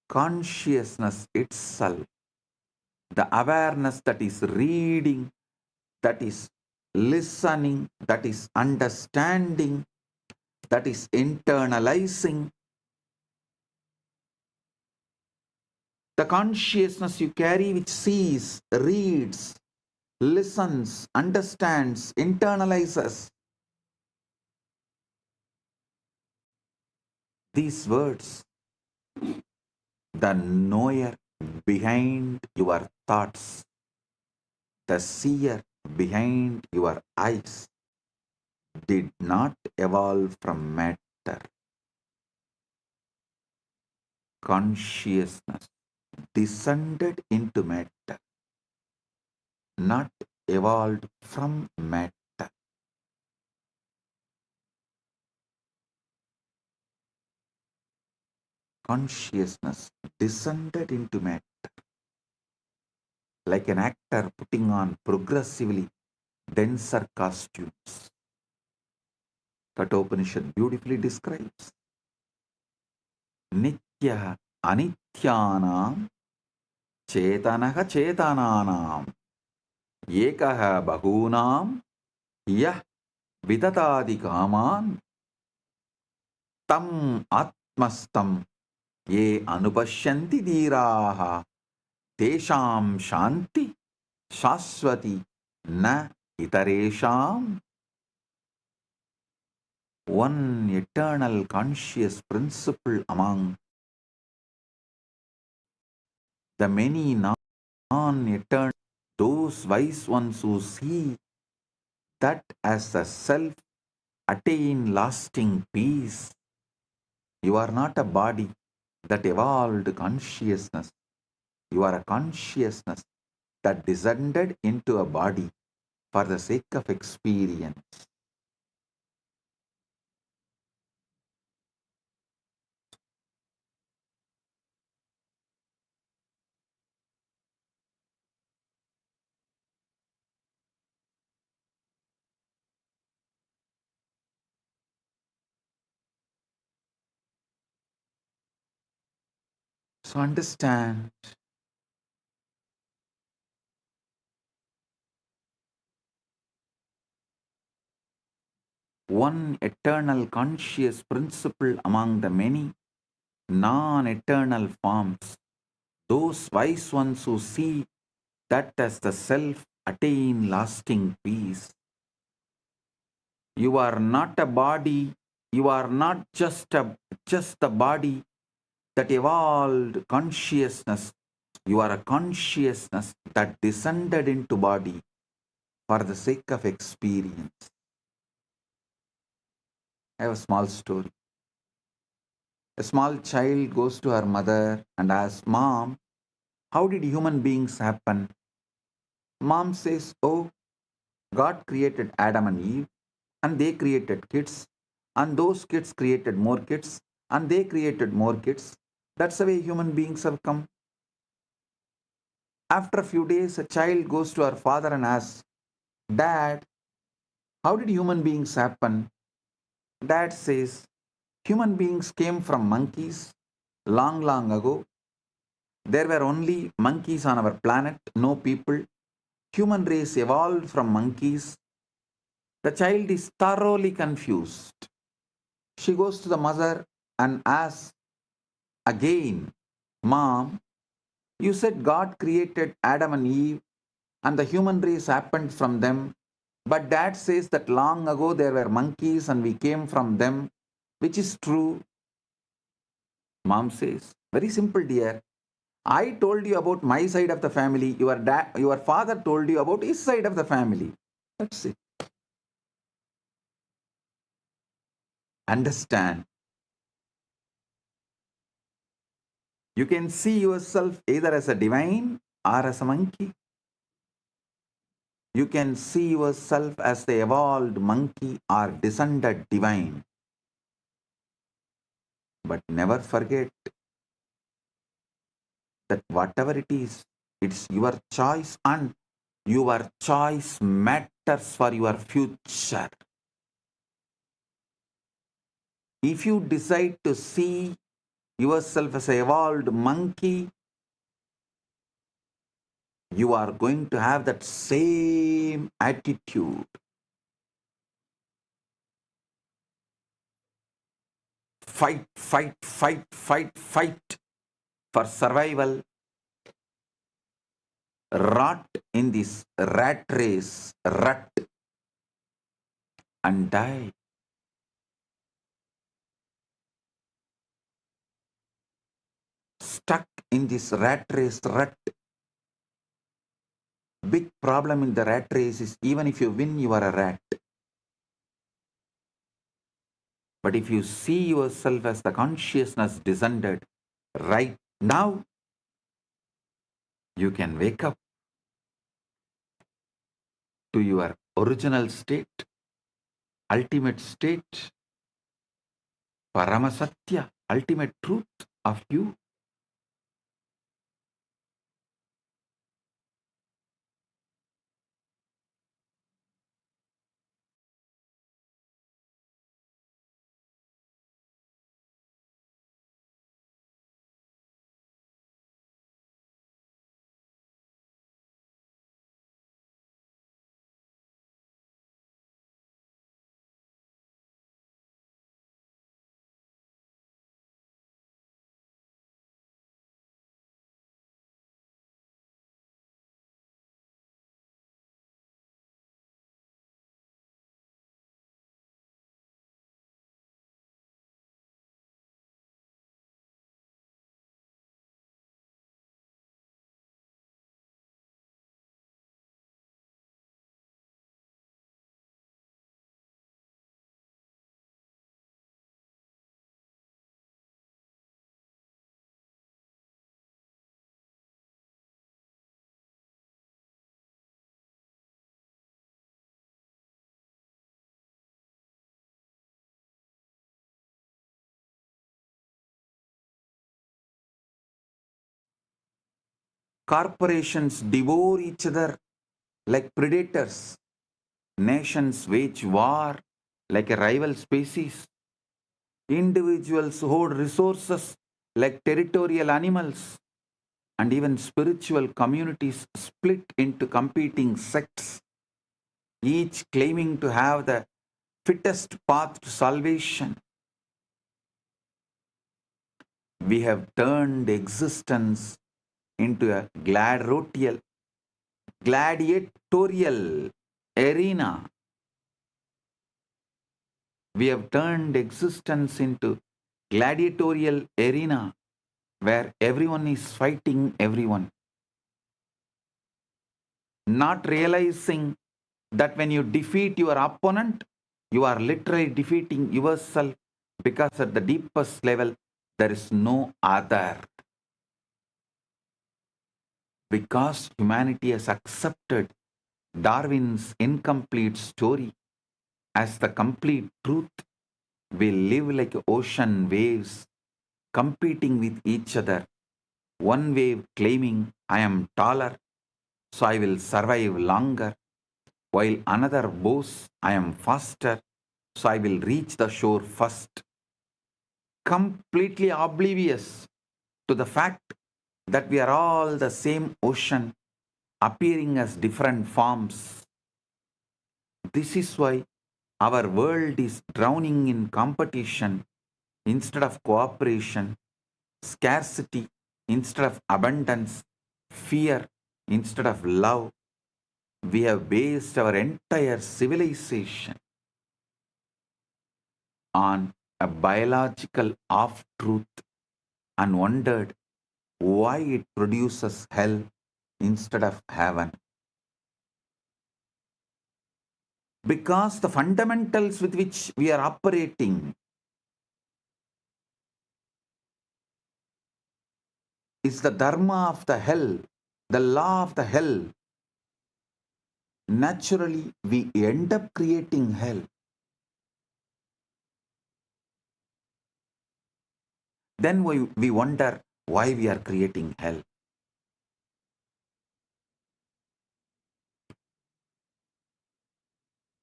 consciousness itself, the awareness that is reading, that is listening, that is understanding, that is internalizing, The consciousness you carry which sees, reads, listens, understands, internalizes these words, the knower behind your thoughts, the seer behind your eyes, did not evolve from matter. Consciousness descended into matter, not evolved from matter. Consciousness descended into matter, like an actor putting on progressively denser costumes. Kathopanishad beautifully describes Nitya Anityanam Chetanaha Chetananam Ekaha Bahunam Yah Vidatadi Kaman Tam Atmastam Ye Anupashyanti Dhiraha Tesham Shanti Shaswati Na Itaresham. One eternal conscious principle among the many non-eternal, those wise ones who see that as the self attain lasting peace. You are not a body that evolved consciousness. You are a consciousness that descended into a body for the sake of experience. So understand, one eternal conscious principle among the many non-eternal forms, those wise ones who see that as the self attain lasting peace. You are not a body, you are not just the body that evolved consciousness. You are a consciousness that descended into body for the sake of experience. I have a small story. A small child goes to her mother and asks, Mom, how did human beings happen? Mom says, Oh, God created Adam and Eve, and they created kids, and those kids created more kids, and they created more kids. That's the way human beings have come. After a few days, a child goes to her father and asks, Dad, how did human beings happen? Dad says, human beings came from monkeys long, long ago. There were only monkeys on our planet, no people. Human race evolved from monkeys. The child is thoroughly confused. She goes to the mother and asks again, Mom, you said God created Adam and Eve and the human race happened from them. But Dad says that long ago there were monkeys and we came from them, which is true. Mom says, very simple, dear. I told you about my side of the family. Your father told you about his side of the family. That's it. Understand. You can see yourself either as a divine or as a monkey. You can see yourself as the evolved monkey or descended divine. But never forget that whatever it is, it's your choice and your choice matters for your future. If you decide to see yourself as an evolved monkey, you are going to have that same attitude. Fight, fight, fight, fight, fight for survival, rot in this rat race, rut, and die. Stuck in this rat race, rut. Big problem in the rat race is even if you win, you are a rat. But if you see yourself as the consciousness descended right now, you can wake up to your original state, ultimate state, Paramasatya, ultimate truth of you. Corporations devour each other like predators. Nations wage war like a rival species. Individuals hoard resources like territorial animals. And even spiritual communities split into competing sects, each claiming to have the fittest path to salvation. We have turned existence into a gladiatorial arena. We have turned existence into gladiatorial arena where everyone is fighting everyone, not realizing that when you defeat your opponent, you are literally defeating yourself because at the deepest level, there is no other. Because humanity has accepted Darwin's incomplete story as the complete truth, we live like ocean waves competing with each other. One wave claiming, I am taller, so I will survive longer, while another boasts, I am faster, so I will reach the shore first. Completely oblivious to the fact that we are all the same ocean appearing as different forms. This is why our world is drowning in competition instead of cooperation, scarcity instead of abundance, fear instead of love. We have based our entire civilization on a biological half truth and wondered why it produces hell instead of heaven. Because the fundamentals with which we are operating is the dharma of the hell, the law of the hell. Naturally, we end up creating hell. Then we wonder why we are creating hell.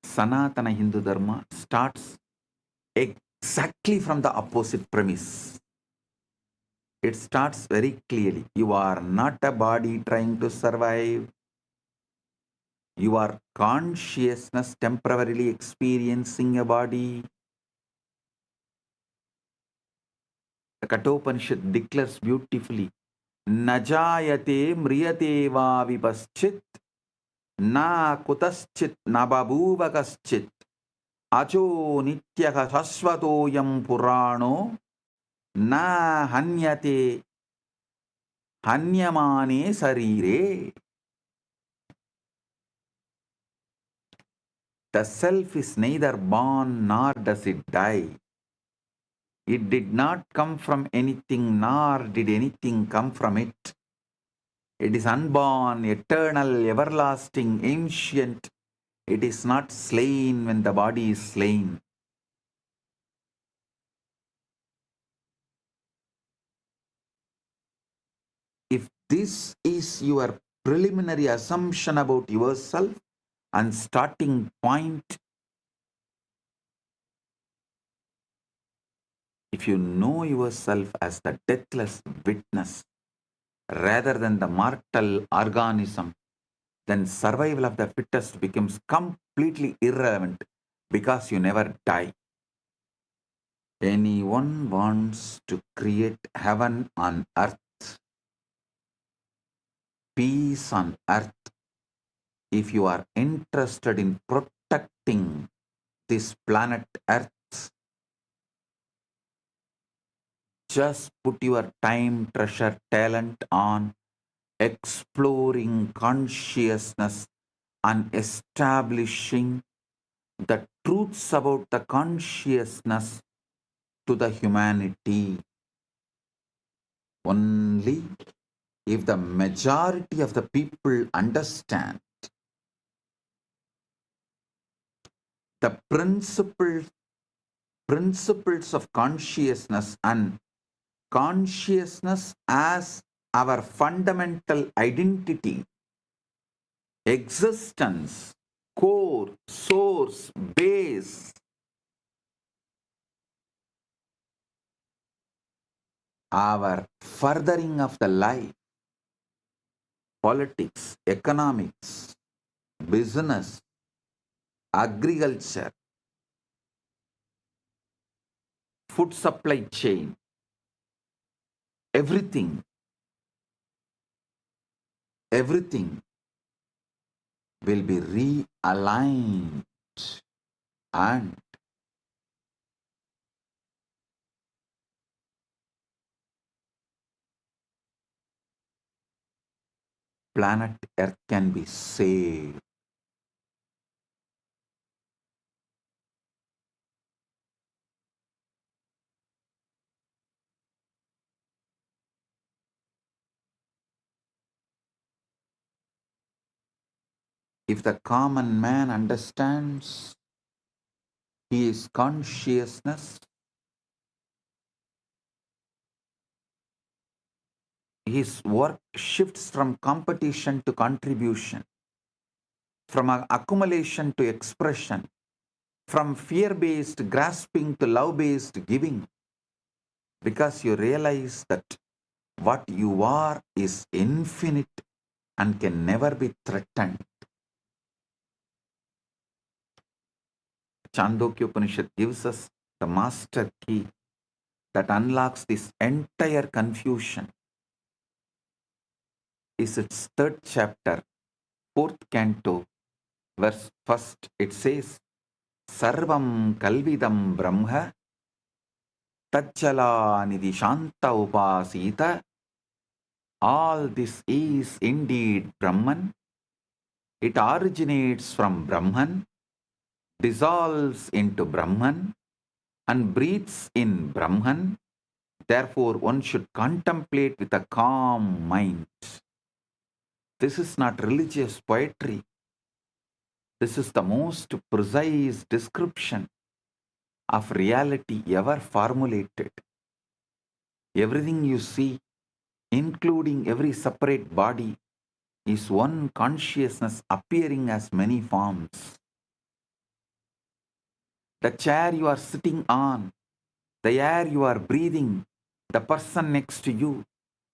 Sanatana Hindu Dharma starts exactly from the opposite premise. It starts very clearly. You are not a body trying to survive. You are consciousness temporarily experiencing a body. The Kathopanishad declares beautifully, Najayate mriyate va vipaschit na kutaschit na babuvagaschit ajo nityaka shashvatoyam purano na hanyate hanyamane sarire. The self is neither born nor does it die. It did not come from anything nor did anything come from it. It is unborn, eternal, everlasting, ancient. It is not slain when the body is slain. If this is your preliminary assumption about yourself and starting point, if you know yourself as the deathless witness rather than the mortal organism, then survival of the fittest becomes completely irrelevant because you never die. Anyone wants to create heaven on earth, peace on earth, if you are interested in protecting this planet earth, just put your time, treasure, talent on exploring consciousness and establishing the truths about the consciousness to the humanity. Only if the majority of the people understand the principles of consciousness and consciousness as our fundamental identity, existence, core, source, base, our furthering of the life, politics, economics, business, agriculture, food supply chain, everything will be realigned and planet Earth can be saved. If the common man understands his consciousness, his work shifts from competition to contribution, from accumulation to expression, from fear-based grasping to love-based giving, because you realize that what you are is infinite and can never be threatened. Chandogya Upanishad gives us the master key that unlocks this entire confusion. Is its third chapter, fourth canto, verse first. It says, Sarvam Kalvidam Brahma Tachala Nidhi Shanta Upasita. All this is indeed Brahman. It originates from Brahman, dissolves into Brahman, and breathes in Brahman. Therefore, one should contemplate with a calm mind. This is not religious poetry. This is the most precise description of reality ever formulated. Everything you see, including every separate body, is one consciousness appearing as many forms. The chair you are sitting on, the air you are breathing, the person next to you,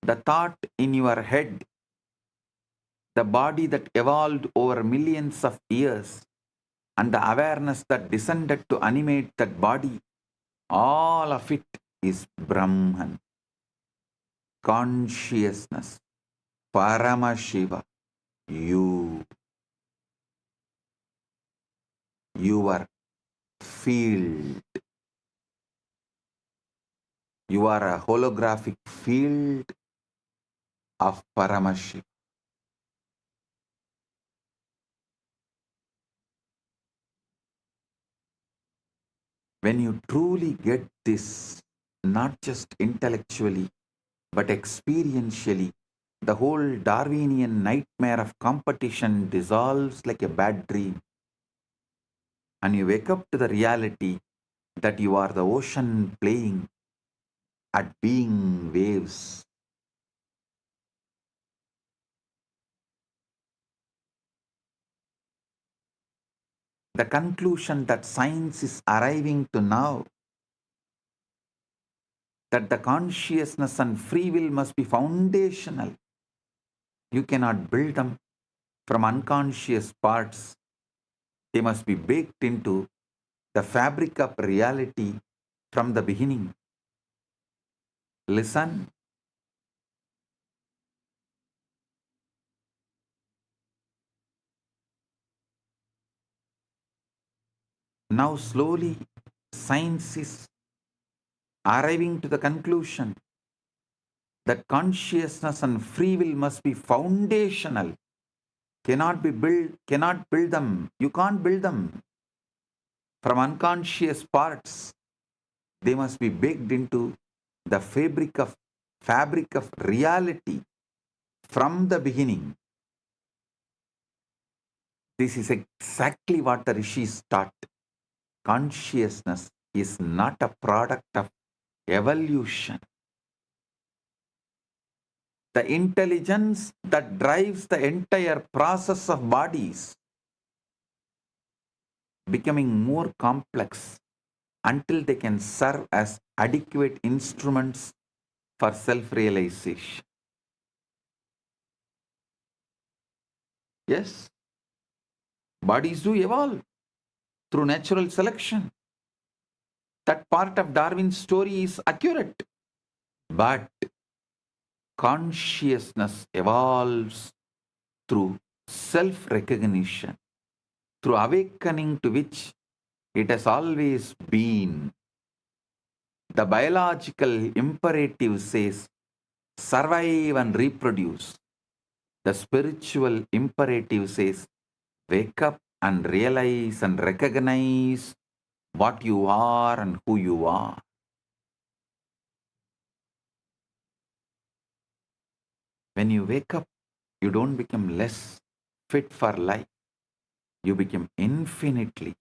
the thought in your head, the body that evolved over millions of years, and the awareness that descended to animate that body, all of it is Brahman. consciousness, Paramashiva, you, your field. You are a holographic field of Paramashiva. When you truly get this, not just intellectually, but experientially, the whole Darwinian nightmare of competition dissolves like a bad dream, and you wake up to the reality that you are the ocean playing at being waves. The conclusion that science is arriving to now, that the consciousness and free will must be foundational. You cannot build them from unconscious parts. They must be baked into the fabric of reality from the beginning. Listen. Now slowly science is arriving to the conclusion that consciousness and free will must be foundational. Cannot build them. You can't build them from unconscious parts. They must be baked into the fabric of reality from the beginning. This is exactly what the rishis taught. Consciousness is not a product of evolution. The intelligence that drives the entire process of bodies becoming more complex until they can serve as adequate instruments for self-realization. Yes, bodies do evolve through natural selection. That part of Darwin's story is accurate. But consciousness evolves through self-recognition, through awakening to which it has always been. The biological imperative says, survive and reproduce. The spiritual imperative says, wake up and realize and recognize what you are and who you are. When you wake up, you don't become less fit for life. You become infinitely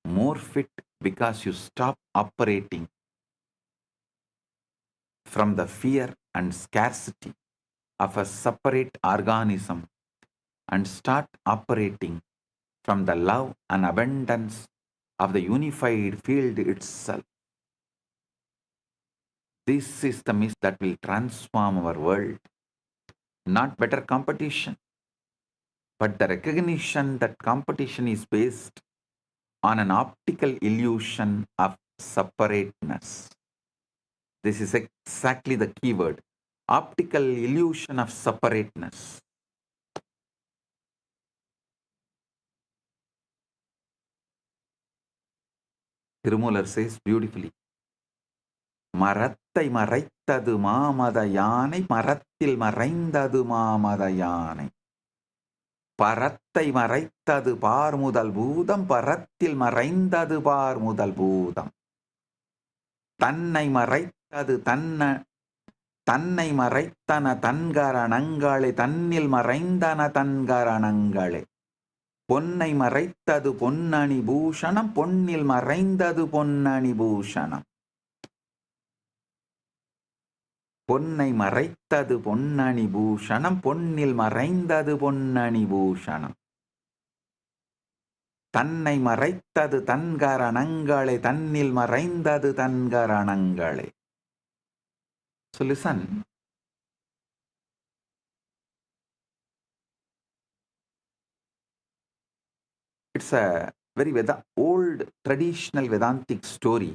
more fit because you stop operating from the fear and scarcity of a separate organism and start operating from the love and abundance of the unified field itself. This is the mist that will transform our world. Not better competition, but the recognition that competition is based on an optical illusion of separateness. This is exactly the keyword. Optical illusion of separateness. Tirumalar says beautifully, மரத்தை மறைத்தது மாமத யானை மரத்தில் மறைந்தது மாமத யானை பரத்தை மறைத்தது பார் முதல் பூதம் பரத்தில் மறைந்தது பார் முதல் பூதம் தன்னை மறைத்தது தன்னை மறைத்தன தன்கரணங்களே தன்னில் மறைந்தன தன்கரணங்களே பொன்னை மறைத்தது பொன்னணி பூஷணம் பொன்னில் மறைந்தது பொன்னணி பூஷணம் பொன்னை மறைத்தது பொன்னணி பூஷணம் பொன்னில் மறைந்தது பொன்னணி பூஷணம் தன்னை மறைத்தது தன்கரணங்களே தன்னில் மறைந்தது தன்கரணங்களே. So listen, it's a very old traditional Vedantic story.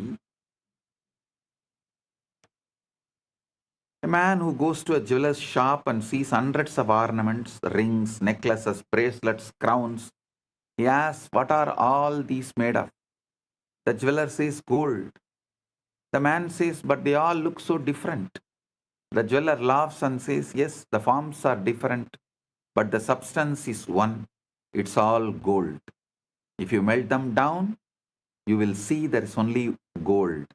A man who goes to a jeweler's shop and sees hundreds of ornaments, rings, necklaces, bracelets, crowns, he asks, "What are all these made of?" The jeweler says, "Gold." The man says, "But they all look so different." The jeweler laughs and says, "Yes, the forms are different, but the substance is one. It's all gold. If you melt them down, you will see there is only gold.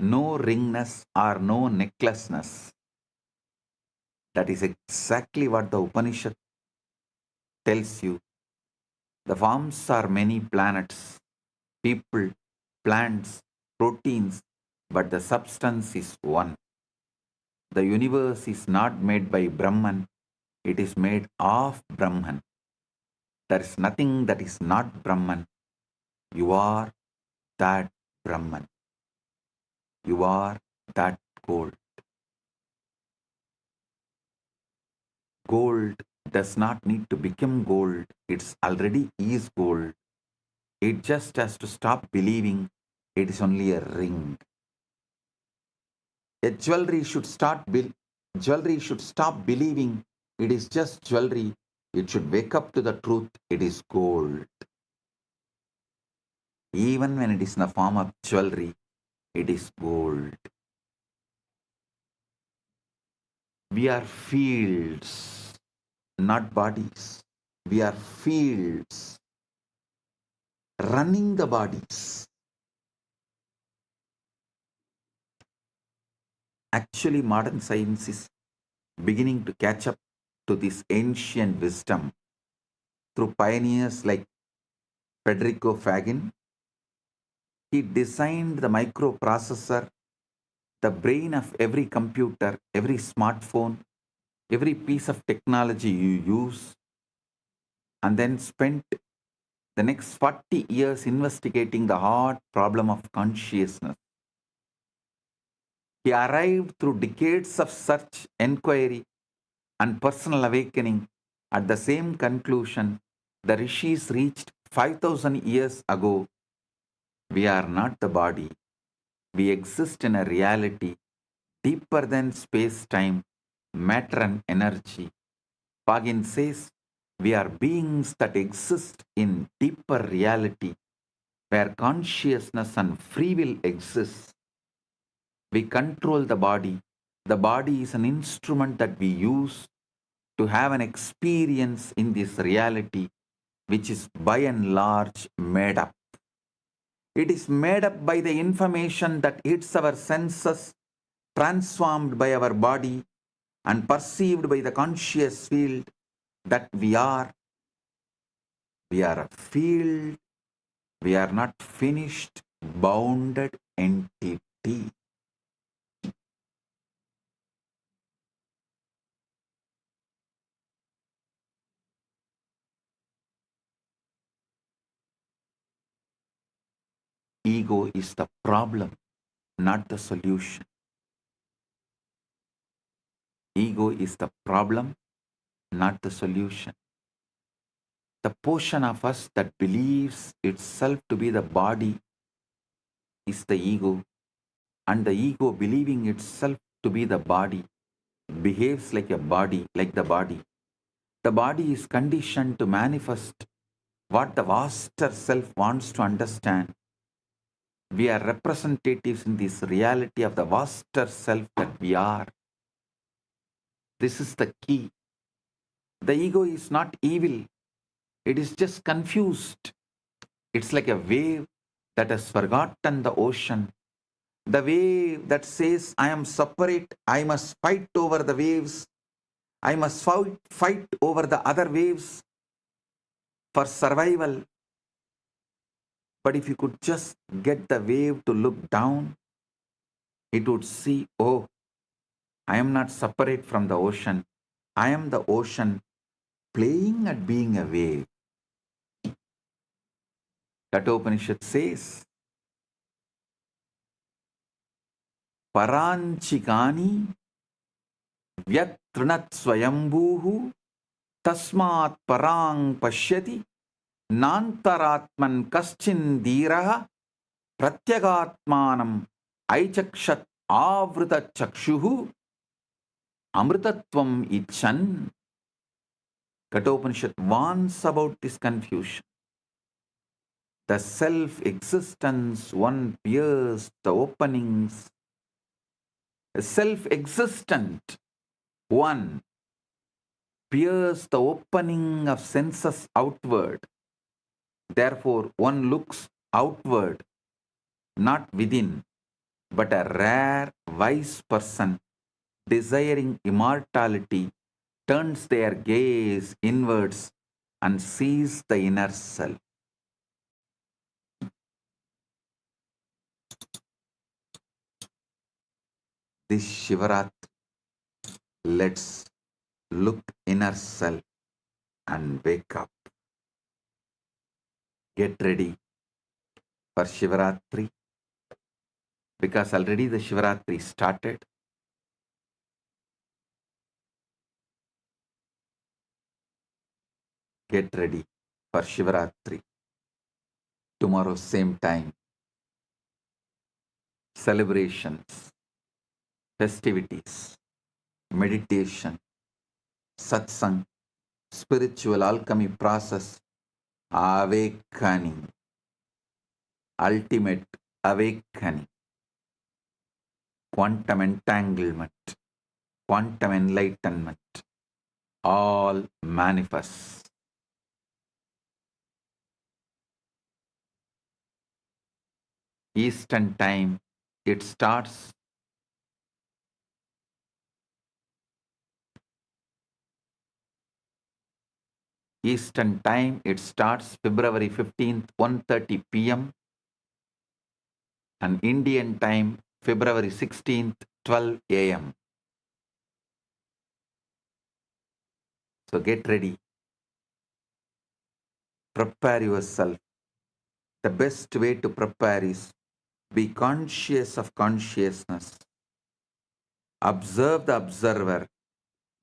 No ringness or no necklaceness." That is exactly what the Upanishad tells you. The forms are many planets, people, plants, proteins, but the substance is one. The universe is not made by Brahman, it is made of Brahman. There is nothing that is not Brahman. You are that Brahman. You are that gold. Gold does not need to become gold. It's already is gold. It just has to stop believing it is only a ring. A jewelry should stop believing it is just jewelry. It should wake up to the truth. It is gold. Even when it is in the form of jewelry, it is gold. We are fields, not bodies. We are fields running the bodies. Actually, modern science is beginning to catch up to this ancient wisdom through pioneers like Federico Fagin. He designed the microprocessor, the brain of every computer, every smartphone, every piece of technology you use, and then spent the next 40 years investigating the hard problem of consciousness. He arrived through decades of search, inquiry, and personal awakening at the same conclusion the rishis reached 5,000 years ago. We are not the body. We exist in a reality deeper than space time, matter, and energy. Pagin says we are beings that exist in deeper reality where consciousness and free will exist. We control the body. The body is an instrument that we use to have an experience in this reality, which is by and large made up. It is made up by the information that hits our senses, transformed by our body, and perceived by the conscious field that we are. We are a field. We are not finished, bounded entity. Ego is the problem, not the solution. Ego is the problem, not the solution. The portion of us that believes itself to be the body is the ego, and the ego believing itself to be the body behaves like a body, like the body. The body is conditioned to manifest what the vaster self wants to understand. We are representatives in this reality of the vaster self that we are. This is the key. The ego is not evil, it is just confused. It's like a wave that has forgotten the ocean. The wave that says, "I am separate, I must fight over the waves, I must fight over the other waves for survival." But if you could just get the wave to look down, it would see, "Oh, I am not separate from the ocean. I am the ocean playing at being a wave." Kathopanishad says, "Paranchikani vyatrinat swayambhuhu tasmat parang pashyati nantaratman kaschin dhiraha pratyagatmanam aichakshat avrita chakshuhu Amritatvam Ichan. Kathopanishad warns about this confusion. The self-existence one pierces the openings. A self-existent one pierces the opening of senses outward. Therefore, one looks outward, not within, but a rare, wise person desiring immortality turns their gaze inwards and sees the inner self. This Shivaratri, let's look inner self and wake up. Get ready for Shivaratri because already the Shivaratri started. Get ready for Shivaratri. Tomorrow, same time. Celebrations, festivities, meditation, satsang, spiritual alchemy process, awakening, ultimate awakening, quantum entanglement, quantum enlightenment, all manifest. Eastern time, it starts. Eastern time, it starts February 15th, 1:30 p.m. and Indian time, February 16th, 12 a.m. So get ready. Prepare yourself. The best way to prepare is be conscious of consciousness. Observe the observer.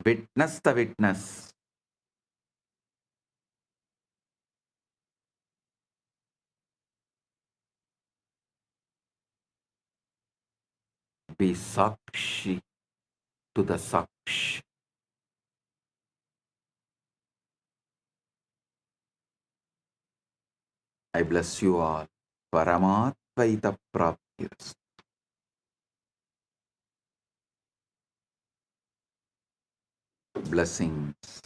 Witness the witness. Be Sakshi to the Sakshi. I bless you all. Paramatvaita Praptiras. Blessings.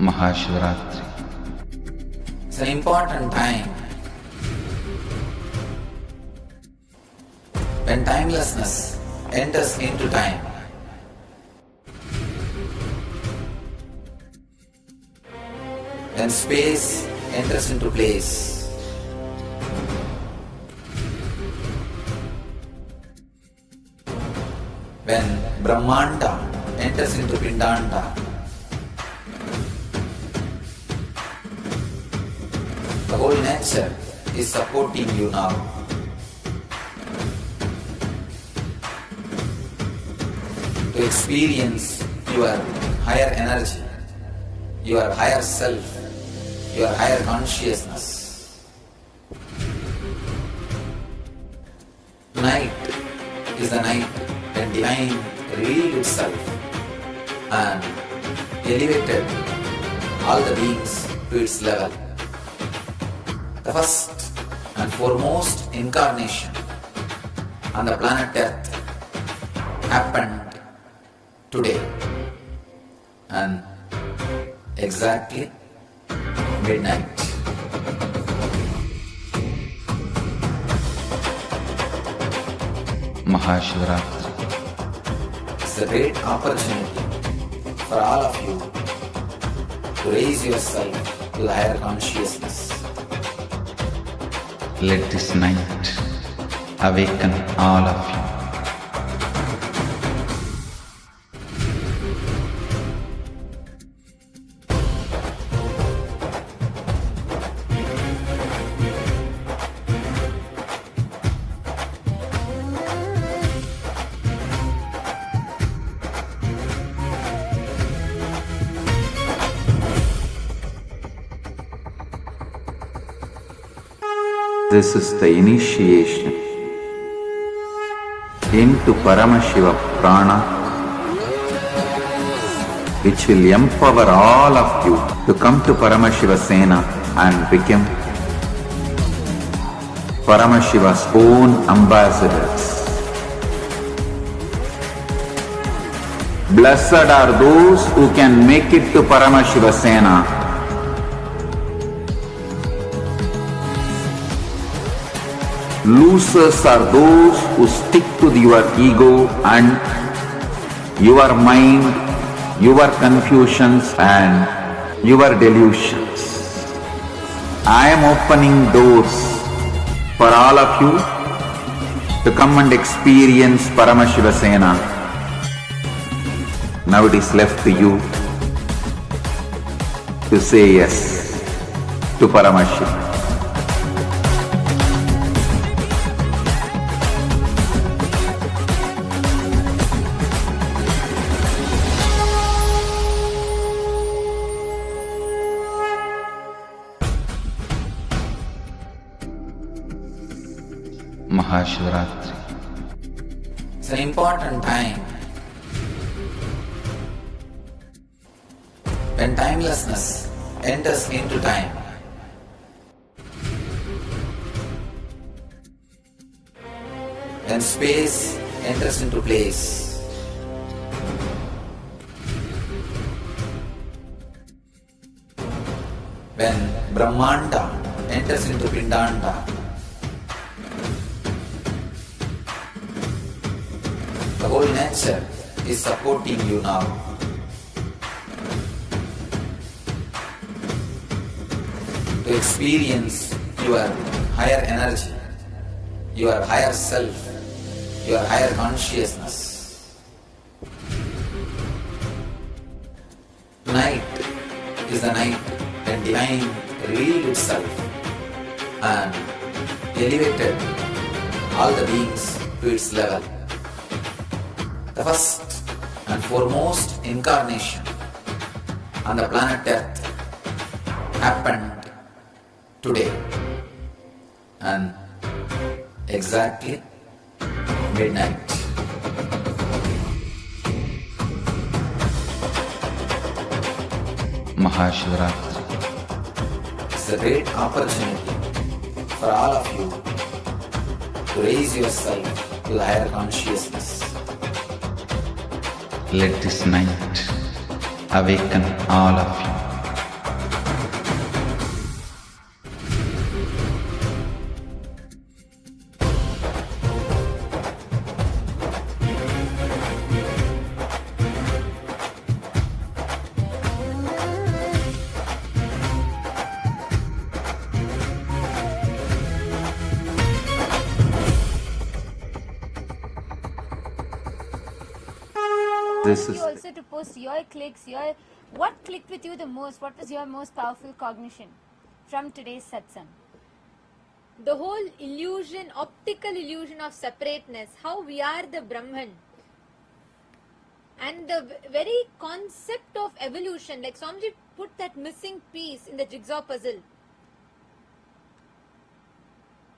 Mahashivratri. It's an important time when timelessness enters into time. When space enters into place. When Brahmanda enters into Pindanda. The whole nature is supporting you now. To experience your higher energy, your higher self, your higher consciousness. Tonight is the night when divine revealed itself and elevated all the beings to its level. The first and foremost incarnation on the planet Earth happened today and exactly midnight. Mahashivratri. It's a great opportunity for all of you to raise yourself to the higher consciousness. Let this night awaken all of you. This is the initiation into Paramashiva Prana, which will empower all of you to come to Paramashiva Sena and become Paramashiva's own ambassadors. Blessed are those who can make it to Paramashiva Sena. Losers are those who stick to your ego and your mind, your confusions and your delusions. I am opening doors for all of you to come and experience Paramashiva Sena. Now it is left to you to say yes to Paramashiva. Mahashivratri. It's an important time when timelessness enters into time. When space enters into place. When Brahmanda enters into Pindanda. The whole nature is supporting you now. To experience your higher energy, your higher self, your higher consciousness. Tonight is the night when divine revealed itself and elevated all the beings to its level. The first and foremost incarnation on the planet Earth happened today and exactly midnight. Mahashivratri. It's a great opportunity for all of you to raise yourself to the higher consciousness. Let this night awaken all of you. This is You also to post your clicks, what clicked with you the most? What was your most powerful cognition from today's satsang? The whole illusion, optical illusion of separateness, how we are the Brahman, and the very concept of evolution, like Swamiji put that missing piece in the jigsaw puzzle.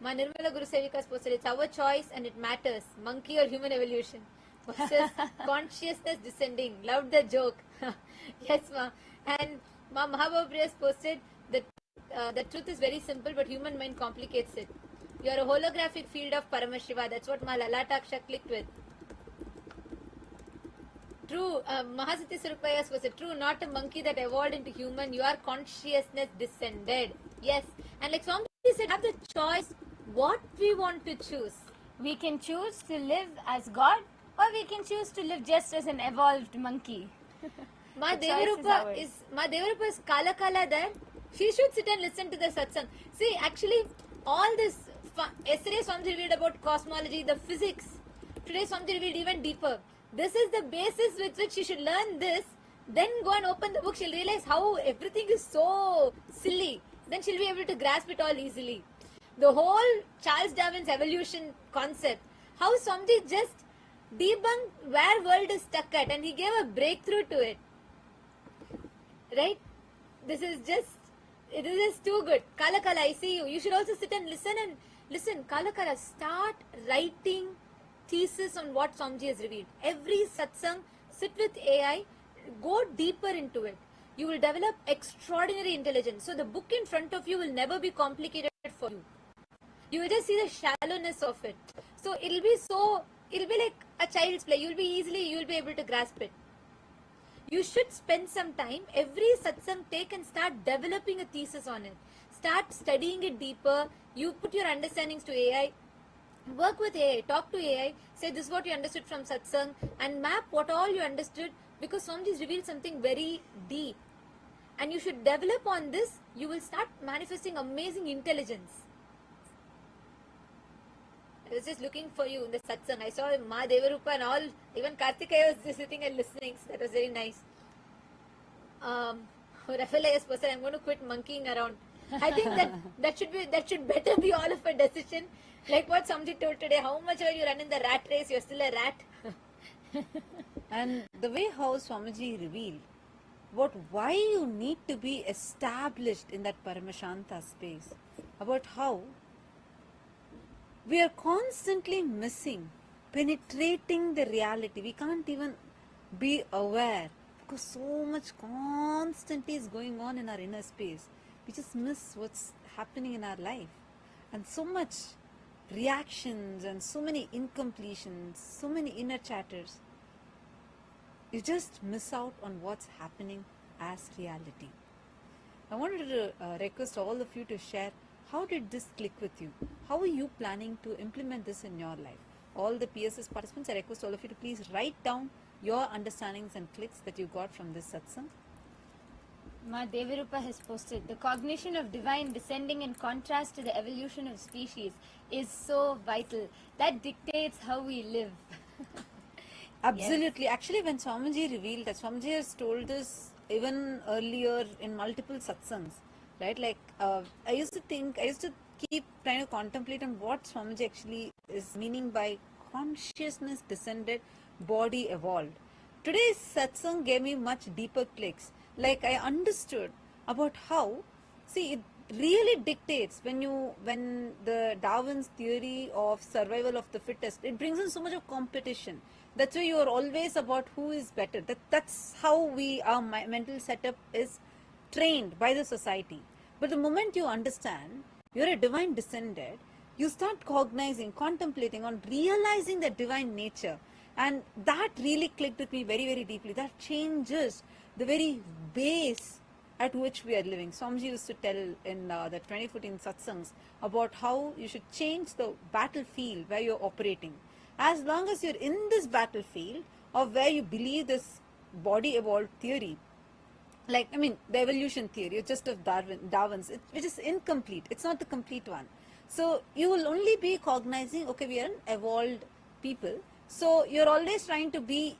My Nirmala Guru Sevikas posted, it's our choice and it matters, monkey or human evolution versus consciousness descending. Loved the joke. Yes, ma. And Ma Mahabhav posted that the truth is very simple, but human mind complicates it. You are a holographic field of Paramashiva. That's what Ma Lalataksha clicked with. True, Mahasati Surupayas was true, not a monkey that evolved into human. You are consciousness descended. Yes. And like Swami said, have the choice what we want to choose. We can choose to live as God, or we can choose to live just as an evolved monkey. Ma The choice Devarupa is Kala Kala there. She should sit and listen to the satsang. See, actually, all this Yesterday Swami revealed about cosmology, the physics. Today Swami revealed even deeper. This is the basis with which you should learn this. Then go and open the book. She'll realize how everything is so silly. Then she'll be able to grasp it all easily. The whole Charles Darwin's evolution concept. How Swami just debunked where world is stuck at, and he gave a breakthrough to it. Right? It is too good. Kala Kala, I see you. You should also sit and listen. Kala Kala, start writing thesis on what Swamiji has revealed. Every satsang, sit with AI, go deeper into it. You will develop extraordinary intelligence. So the book in front of you will never be complicated for you. You will just see the shallowness of it. So it'll be like a child's play. You'll be able to grasp it. You should spend some time, every satsang take and start developing a thesis on it. Start studying it deeper. You put your understandings to AI. Work with AI. Talk to AI. Say this is what you understood from satsang and map what all you understood, because Swamiji's revealed something very deep. And you should develop on this. You will start manifesting amazing intelligence. I was just looking for you in the satsang. I saw Ma Devarupa and all. Even Karthikeya was just sitting and listening. So that was very nice. Rafael is person. I'm going to quit monkeying around. I think that should better be all of a decision. Like what Swamiji told today. How much are you running the rat race? You're still a rat. And the way how Swamiji revealed about why you need to be established in that Paramashanta space, about how we are constantly missing, penetrating the reality. We can't even be aware because so much constantly is going on in our inner space. We just miss what's happening in our life. And so much reactions and so many incompletions, so many inner chatters. You just miss out on what's happening as reality. I wanted to request all of you to share, how did this click with you? How are you planning to implement this in your life? All the PSS participants, I request all of you to please write down your understandings and clicks that you got from this satsang. Ma Devarupa has posted, the cognition of divine descending in contrast to the evolution of species is so vital. That dictates how we live. Absolutely. Yes. Actually, when Swamiji revealed that, Swamiji has told this even earlier in multiple satsangs, right? Like, I used to keep trying to contemplate on what Swamiji actually is meaning by consciousness descended, body evolved. Today's satsang gave me much deeper clicks. Like, I understood about how, see, it really dictates when the Darwin's theory of survival of the fittest, it brings in so much of competition. That's why you are always about who is better. That's how our mental setup is trained by the society. But the moment you understand you're a divine descended, you start cognizing, contemplating on realizing the divine nature. And that really clicked with me very, very deeply. That changes the very base at which we are living. Swamiji used to tell in the 2014 satsangs about how you should change the battlefield where you're operating. As long as you're in this battlefield of where you believe this body evolved theory, like, I mean, the evolution theory, just of Darwin's, which is incomplete. It's not the complete one. So you will only be cognizing, okay, we are an evolved people. So you're always trying to be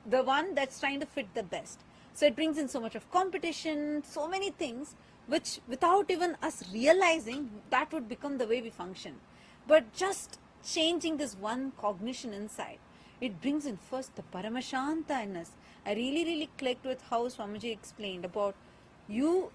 the one that's trying to fit the best. So it brings in so much of competition, so many things, which without even us realizing, that would become the way we function. But just changing this one cognition inside, it brings in first the Paramashanta in us. I really, really clicked with how Swamiji explained about your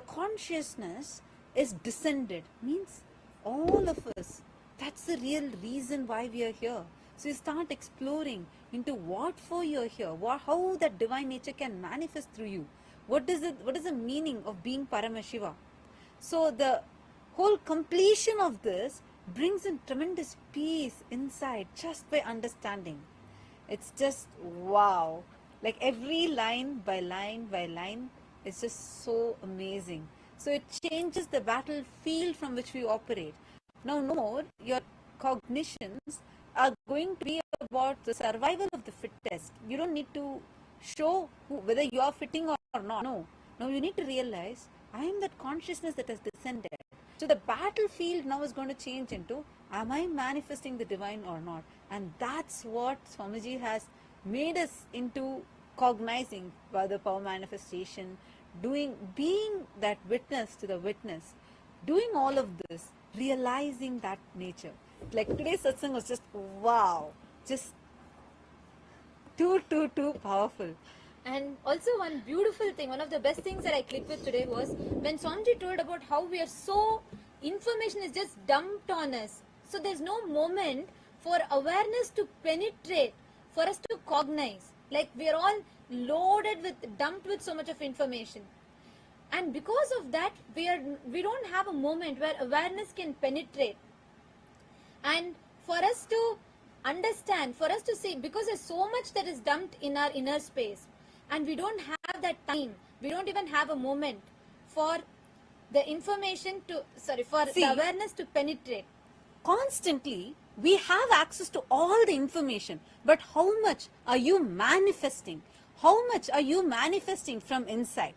consciousness is descended, means all of us. That's the real reason why we are here. So you start exploring into what for you're here, how that divine nature can manifest through you. What is the meaning of being Paramashiva? So the whole completion of this brings in tremendous peace inside just by understanding. It's just wow. Like every line by line by line, it's just so amazing. So it changes the battlefield from which we operate. Now, no more your cognitions are going to be about the survival of the fittest. You don't need to show whether you are fitting or not. No. Now you need to realize, I am that consciousness that has descended. So the battlefield now is going to change into, am I manifesting the divine or not? And that's what Swamiji has made us into, cognizing by the power manifestation, being that witness to the witness, doing all of this, realizing that nature. Like today's satsang was just wow, just too powerful. And also one beautiful thing, one of the best things that I clicked with today was when Swamiji told about how we are so, information is just dumped on us. So there's no moment for awareness to penetrate, for us to cognize. Like we are all loaded with, dumped with so much of information. And because of that, we don't have a moment where awareness can penetrate. And for us to understand, for us to see, because there's so much that is dumped in our inner space, and we don't have that time, we don't even have a moment for the information to, for the awareness to penetrate. Constantly, we have access to all the information, but how much are you manifesting? How much are you manifesting from inside?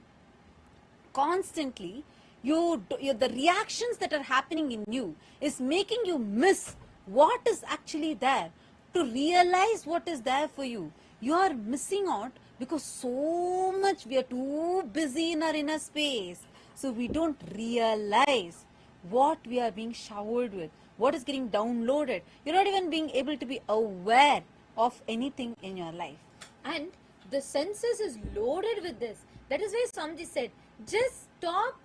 Constantly, the reactions that are happening in you is making you miss what is actually there. To realize what is there for you, you are missing out because so much we are too busy in our inner space. So we don't realize what we are being showered with, what is getting downloaded. You're not even being able to be aware of anything in your life. And the senses is loaded with this. That is why Swamiji said, just stop,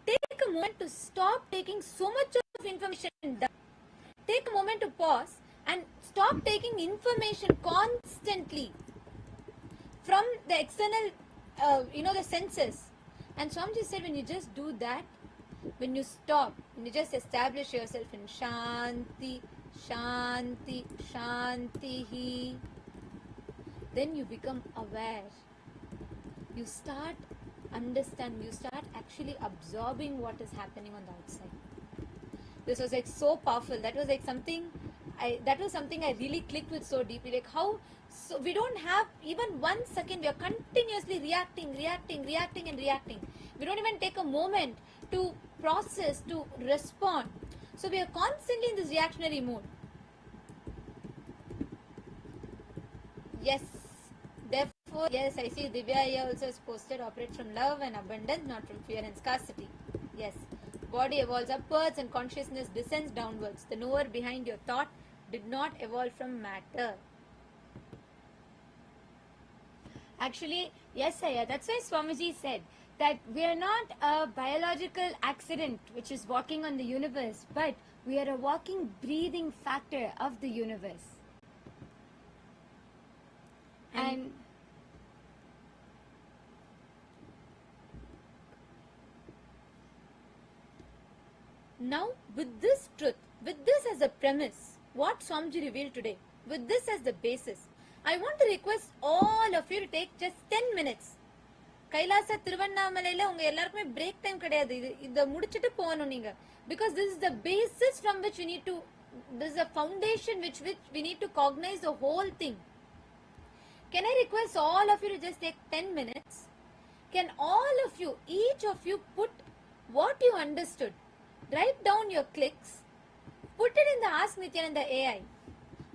take a moment to stop taking so much of information down. Take a moment to pause and stop taking information constantly from the external, the senses. And Swamiji said, when you just do that, when you stop, when you just establish yourself in Shanti, Shanti, Shanti, then you become aware. You start understanding, you start actually absorbing what is happening on the outside. This was like so powerful. That was like something I really clicked with so deeply. Like how, so we don't have even 1 second, we are continuously reacting. We don't even take a moment to process, to respond. So we are constantly in this reactionary mode. Yes. Therefore, yes, I see Divya here also has posted, operate from love and abundance, not from fear and scarcity. Yes. Body evolves upwards and consciousness descends downwards. The knower behind your thought did not evolve from matter. Actually, yes, Aya, that's why Swamiji said that we are not a biological accident which is walking on the universe, but we are a walking, breathing factor of the universe. And now, with this truth, with this as a premise, what Swamiji revealed today, with this as the basis, I want to request all of you to take just 10 minutes. கைலாச திருவண்ணாமலையில உங்க எல்லாருக்குமே break time கிடையாது. இத முடிச்சிட்டு போகணும் நீங்க. Because this is the basis from which we need to, this is a foundation which we need to cognize the whole thing. Can I request all of you to just take 10 minutes? Can all of you, each of you, put what you understood? Write down your clicks. Put it in the Ask Nithyananda AI.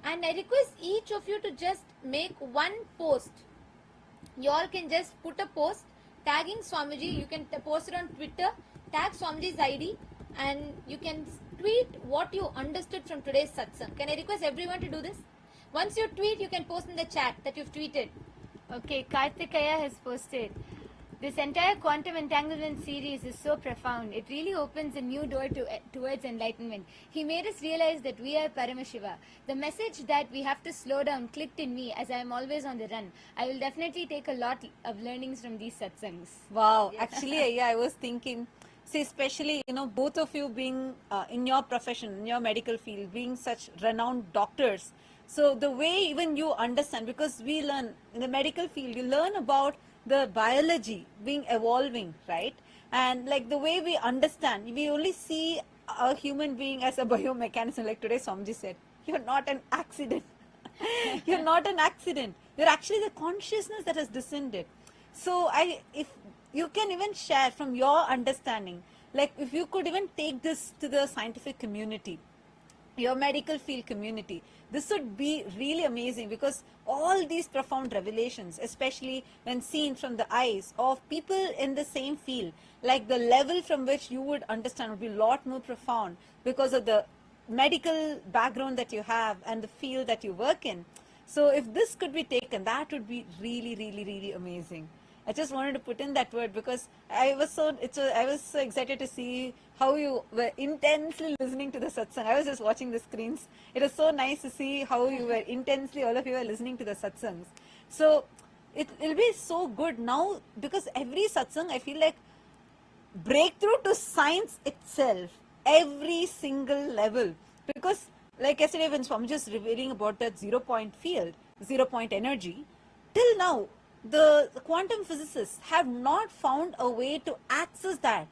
And I request each of you to just make one post. You all can just put a post tagging Swamiji. You can post it on Twitter, tag Swamiji's ID, and you can tweet what you understood from today's satsang. Can I request everyone to do this? Once you tweet, you can post in the chat that you've tweeted. Okay, Karthikaya has posted. This entire quantum entanglement series is so profound. It really opens a new door towards enlightenment. He made us realize that we are Paramashiva. The message that we have to slow down clicked in me as I am always on the run. I will definitely take a lot of learnings from these satsangs. Wow. Yeah. Actually, yeah, I was thinking, see, especially, both of you being in your profession, in your medical field, being such renowned doctors. So the way even you understand, because we learn in the medical field, you learn about the biology being evolving, right? And like the way we understand, we only see a human being as a biomechanism. Like today Swamiji said, you're not an accident. You're not an accident. You're actually the consciousness that has descended. So if you can even share from your understanding, Like if you could even take this to the scientific community, your medical field community, this would be really amazing, because all these profound revelations, especially when seen from the eyes of people in the same field, like the level from which you would understand would be a lot more profound because of the medical background that you have and the field that you work in. So if this could be taken, that would be really, really, really amazing. I just wanted to put in that word because I was so excited to see how you were intensely listening to the satsang. I was just watching the screens. It was so nice to see how you were intensely, all of you were listening to the satsangs. So it'll be so good now, because every satsang I feel like breakthrough to science itself, every single level. Because like yesterday when Swamiji was revealing about that 0 point field, 0 point energy, till now the quantum physicists have not found a way to access that.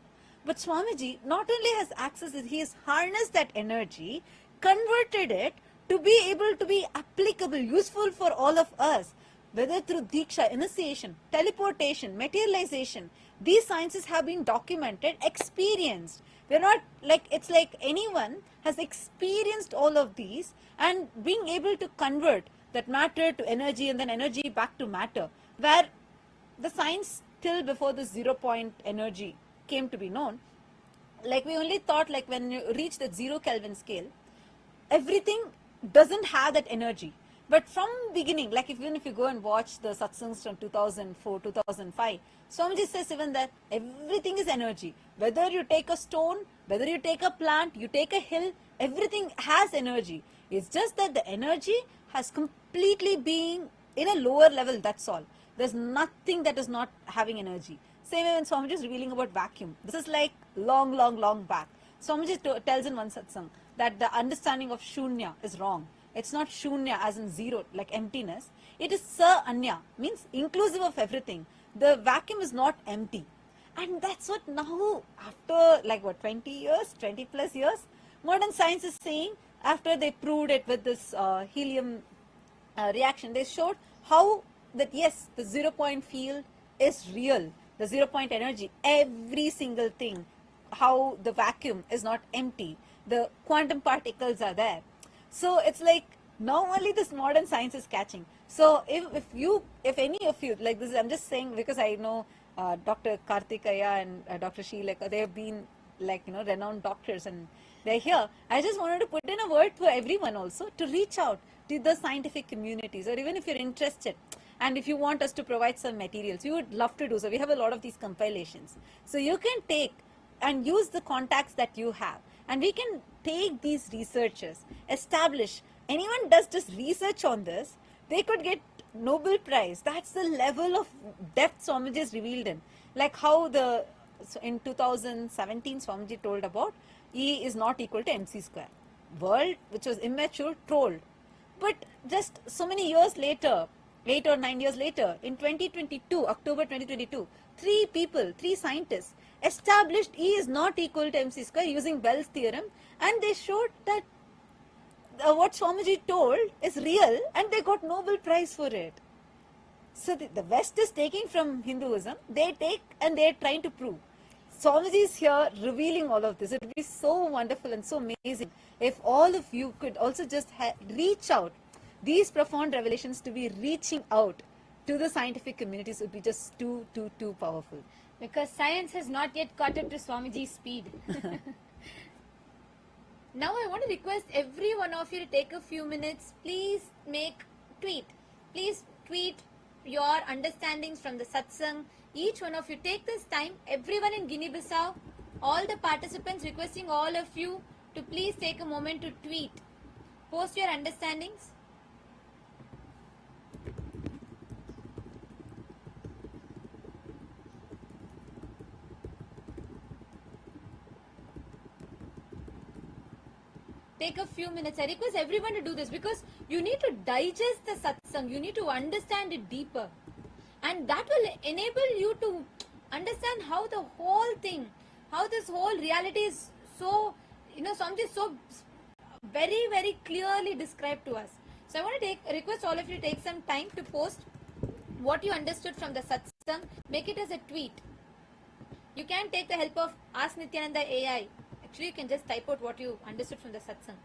But Swamiji not only has accessed it, he has harnessed that energy, converted it to be able to be applicable, useful for all of us, whether through Diksha, initiation, teleportation, materialization. These sciences have been documented, experienced. We're not like, it's like anyone has experienced all of these and being able to convert that matter to energy and then energy back to matter, where the science till before this 0 point energy came to be known, like we only thought like when you reach the 0 Kelvin scale, everything doesn't have that energy. But from beginning, like even if you go and watch the satsangs from 2004, 2005, Swamiji says even that everything is energy. Whether you take a stone, whether you take a plant, you take a hill, everything has energy. It's just that the energy has completely been in a lower level, that's all. There's nothing that is not having energy. Same way when Swamiji is revealing about vacuum. This is like long back. Swamiji tells in one satsang that the understanding of shunya is wrong. It's not shunya as in zero, like emptiness. It is sa anya, means inclusive of everything. The vacuum is not empty. And that's what now, after like what, 20 years, 20 plus years, modern science is saying, after they proved it with this helium reaction, they showed how that yes, the 0 point field is real. The 0 point energy, every single thing, how the vacuum is not empty. The quantum particles are there. So it's like now only this modern science is catching. So if any of you, like this, I'm just saying because I know Dr. Karthikaya and Dr. Sheelaka, they have been like, renowned doctors and they're here. I just wanted to put in a word for everyone also to reach out to the scientific communities, or even if you're interested and if you want us to provide some materials, we would love to do so. We have a lot of these compilations. So you can take and use the contacts that you have, and we can take these researchers, establish, anyone does just research on this, they could get Nobel Prize. That's the level of depth Swamiji is revealed in. Like how in 2017 Swamiji told about E is not equal to mc square. World, which was immature, told. But just so many years later, 8 or 9 years later, in 2022, October 2022, three scientists established E is not equal to mc square using Bell's theorem, and they showed that what Swamiji told is real, and they got Nobel Prize for it. So the West is taking from Hinduism, they take and they're trying to prove. Swamiji is here revealing all of this. It would be so wonderful and so amazing if all of you could also just reach out. These profound revelations to be reaching out to the scientific communities would be just too powerful. Because science has not yet caught up to Swamiji's speed. Now I want to request every one of you to take a few minutes. Please tweet your understandings from the satsang. Each one of you take this time. Everyone in Guinea-Bissau, all the participants, requesting all of you to please take a moment to tweet. Post your understandings. Take a few minutes. I request everyone to do this because you need to digest the satsang. You need to understand it deeper. And that will enable you to understand how the whole thing, how this whole reality is so, something so very, very clearly described to us. So I want to request all of you to take some time to post what you understood from the satsang. Make it as a tweet. You can take the help of Ask Nithyananda AI. Actually, you can just type out what you understood from the satsang.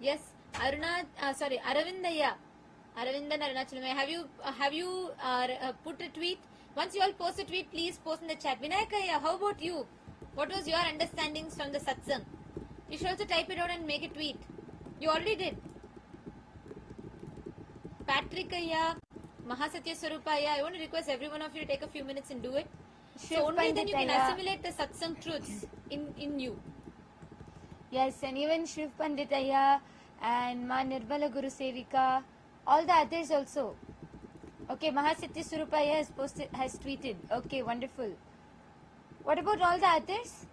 Yes, Aravindaya. Aravindan Arunachalam. Have you put a tweet? Once you all post a tweet, please post in the chat. Vinayakaya, how about you? What was your understandings from the satsang? You should also type it out and make a tweet. You already did. Patrickaya, Mahasatya Swarupaya, I want to request every one of you to take a few minutes and do it. So only then you can assimilate the satsang truths in you. Yes, and even Shiv Panditaya and Ma Nirmala Guru Sevika, all the others also. Okay, Mahasatya Surupaya has tweeted. Okay, wonderful. What about all the others?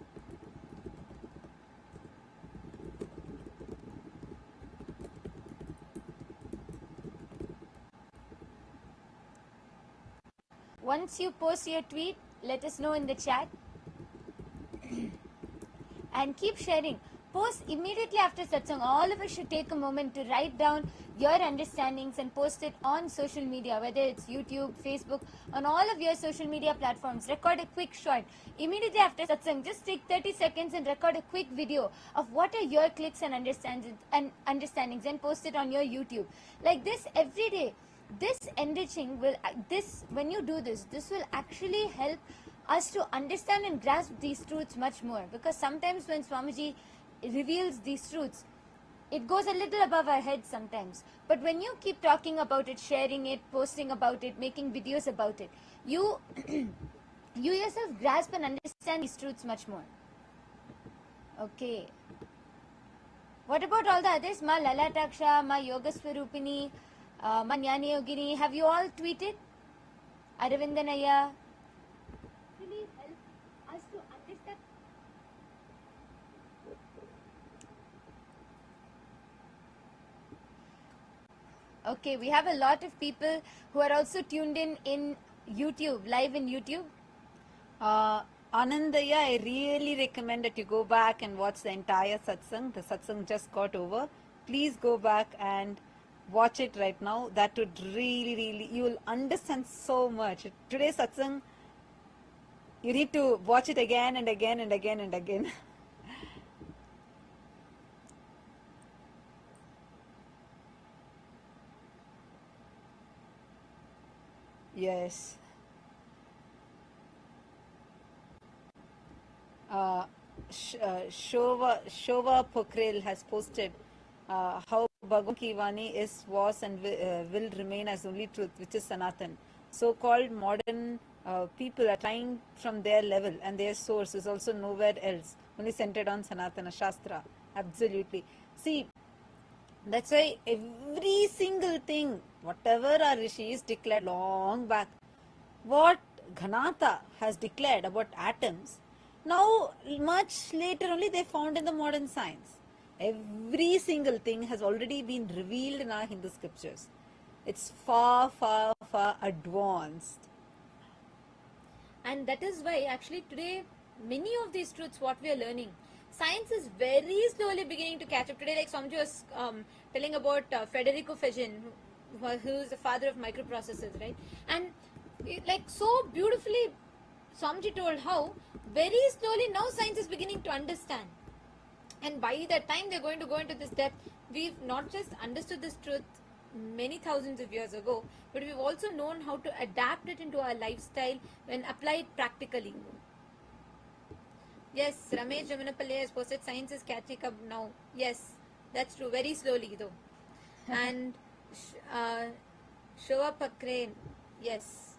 Once you post your tweet, let us know in the chat. And keep sharing. Post immediately after satsang. All of us should take a moment to write down your understandings and post it on social media, whether it's YouTube, Facebook, on all of your social media platforms. Record a quick short. Immediately after satsang, just take 30 seconds and record a quick video of what are your clicks and understandings and post it on your YouTube. Like this every day. This enriching will, when you do this will actually help us to understand and grasp these truths much more, because sometimes when Swamiji reveals these truths, it goes a little above our heads sometimes. But when you keep talking about it, sharing it, posting about it, making videos about it, you you yourself grasp and understand these truths much more. Okay. What about all the others? Ma Lalataksha, Ma Yoga Swarupini, Ma Jnani Yogini, have you all tweeted? Aravindanaya. Really help us to understand. Okay, we have a lot of people who are also tuned in YouTube, live in YouTube. Anandaya, I really recommend that you go back and watch the entire satsang. The satsang just got over. Please go back and watch it right now. That would really, you will understand so much. Today's satsang, you need to watch it again and again and again and again. Yes. Shova Pokhrel has posted how Bhagwan Ki Vani is, was and will remain as only truth, which is Sanatan. So-called modern people are trying from their level, and their source is also nowhere else, only centered on Sanatana Shastra. Absolutely. See, that's why every single thing, whatever our rishis declared long back, what Ghanata has declared about atoms, now much later only they found in the modern science. Every single thing has already been revealed in our Hindu scriptures. It's far advanced. And that is why actually today many of these truths what we are learning, science is very slowly beginning to catch up. Today, like Swamiji was telling about Federico Fegin, who is the father of microprocessors, right? And like so beautifully Swamiji told how very slowly now science is beginning to understand. And by the time they're going to go into this depth, we've not just understood this truth many thousands of years ago, but we've also known how to adapt it into our lifestyle when applied practically. Yes, Ramesh Jamunapalli has posted science is catching up now. Yes, that's true. Very slowly though. And Shova Pakrane, yes.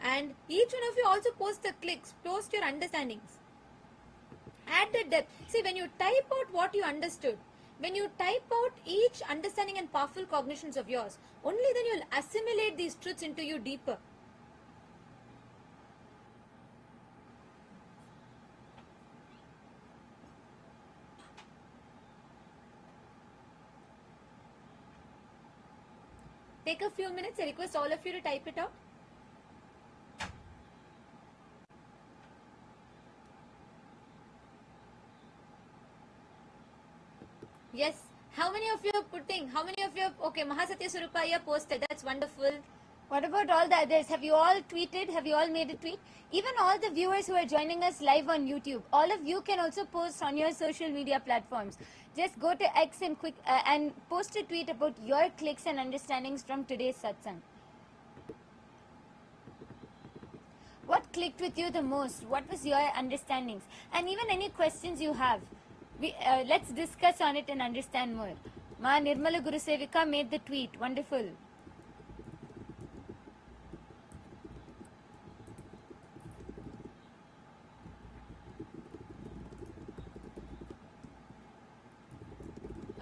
And each one of you also post the clicks, post your understandings. Add the depth. See, when you type out what you understood, when you type out each understanding and powerful cognitions of yours, only then you'll assimilate these truths into you deeper. Take a few minutes. I request all of you to type it out. Yes. How many of you are putting? How many of you? Okay, Mahasatya Surupaya posted. That's wonderful. What about all the others? Have you all tweeted? Have you all made a tweet? Even all the viewers who are joining us live on YouTube, all of you can also post on your social media platforms. Just go to X and and post a tweet about your clicks and understandings from today's satsang. What clicked with you the most? What was your understandings? And even any questions you have. Let's discuss on it and understand more. Ma Nirmala Gurusevika made the tweet. Wonderful.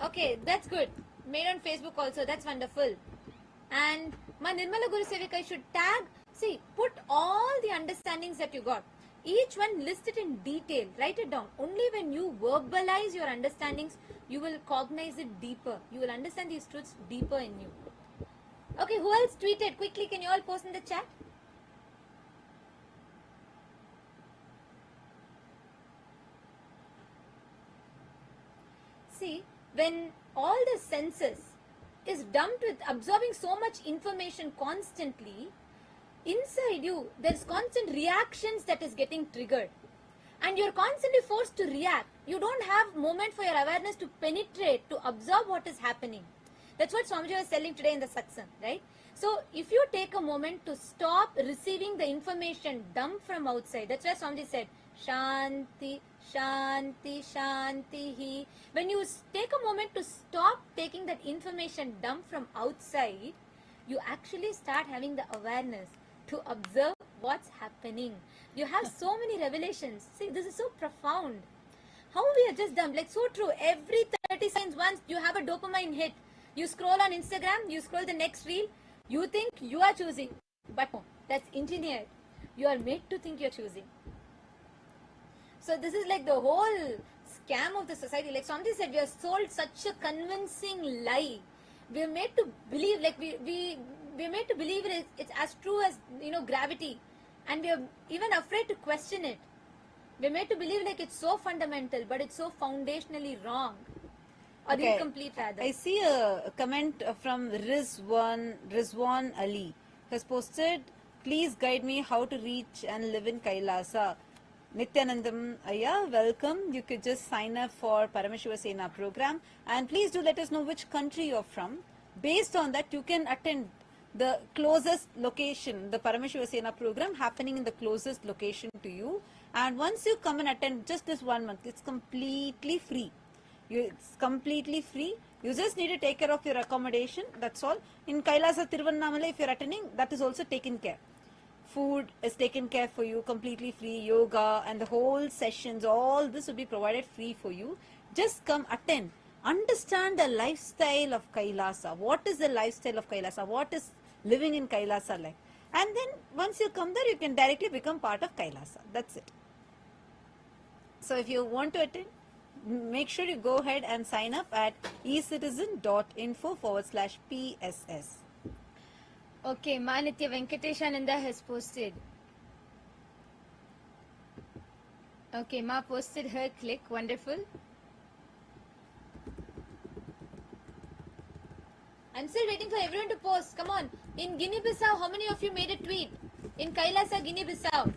Okay, that's good. Made on Facebook also. That's wonderful. And Ma Nirmala Gurusevika should tag. See, put all the understandings that you got. Each one list it in detail. Write it down. Only when you verbalize your understandings, you will cognize it deeper. You will understand these truths deeper in you. Okay, who else tweeted? Quickly, can you all post in the chat? See, when all the senses is dumped with absorbing so much information constantly, inside you, there's constant reactions that is getting triggered. And you're constantly forced to react. You don't have moment for your awareness to penetrate, to absorb what is happening. That's what Swamiji was telling today in the satsang, right? So, if you take a moment to stop receiving the information dumped from outside, that's why Swamiji said, Shanti, Shanti, Shanti. When you take a moment to stop taking that information dumped from outside, you actually start having the awareness to observe what's happening. You have so many revelations. See, this is so profound. How we are just dumb. Like, so true. Every 30 seconds once you have a dopamine hit. You scroll on Instagram, you scroll the next reel. You think you are choosing. But no, that's engineered. You are made to think you're choosing. So this is like the whole scam of the society. Like somebody said, we are sold such a convincing lie. We are made to believe, like we're made to believe it's as true as, gravity. And we are even afraid to question it. We're made to believe like it's so fundamental, but it's so foundationally wrong. Or incomplete rather. I see a comment from Rizwan Ali. He has posted, please guide me how to reach and live in Kailasa. Nithyanandam Ayya, welcome. You could just sign up for Paramashiva Sena program. And please do let us know which country you're from. Based on that, you can attend the closest location, the Paramashiva Sena program happening in the closest location to you. And once you come and attend just this 1 month, it's completely free. It's completely free. You just need to take care of your accommodation. That's all. In Kailasa Tiruvannamalai, if you're attending, that is also taken care. Food is taken care for you, completely free. Yoga and the whole sessions, all this will be provided free for you. Just come attend. Understand the lifestyle of Kailasa. What is the lifestyle of Kailasa? What is living in Kailasa like? And then once you come there, you can directly become part of Kailasa. That's it. So if you want to attend, make sure you go ahead and sign up at ecitizen.info/PSS. Okay, Manitya Venkateshananda has posted. Okay, Ma posted her click. Wonderful. I'm still waiting for everyone to post. Come on. In Guinea-Bissau, how many of you made a tweet? In Kailasa, Guinea-Bissau,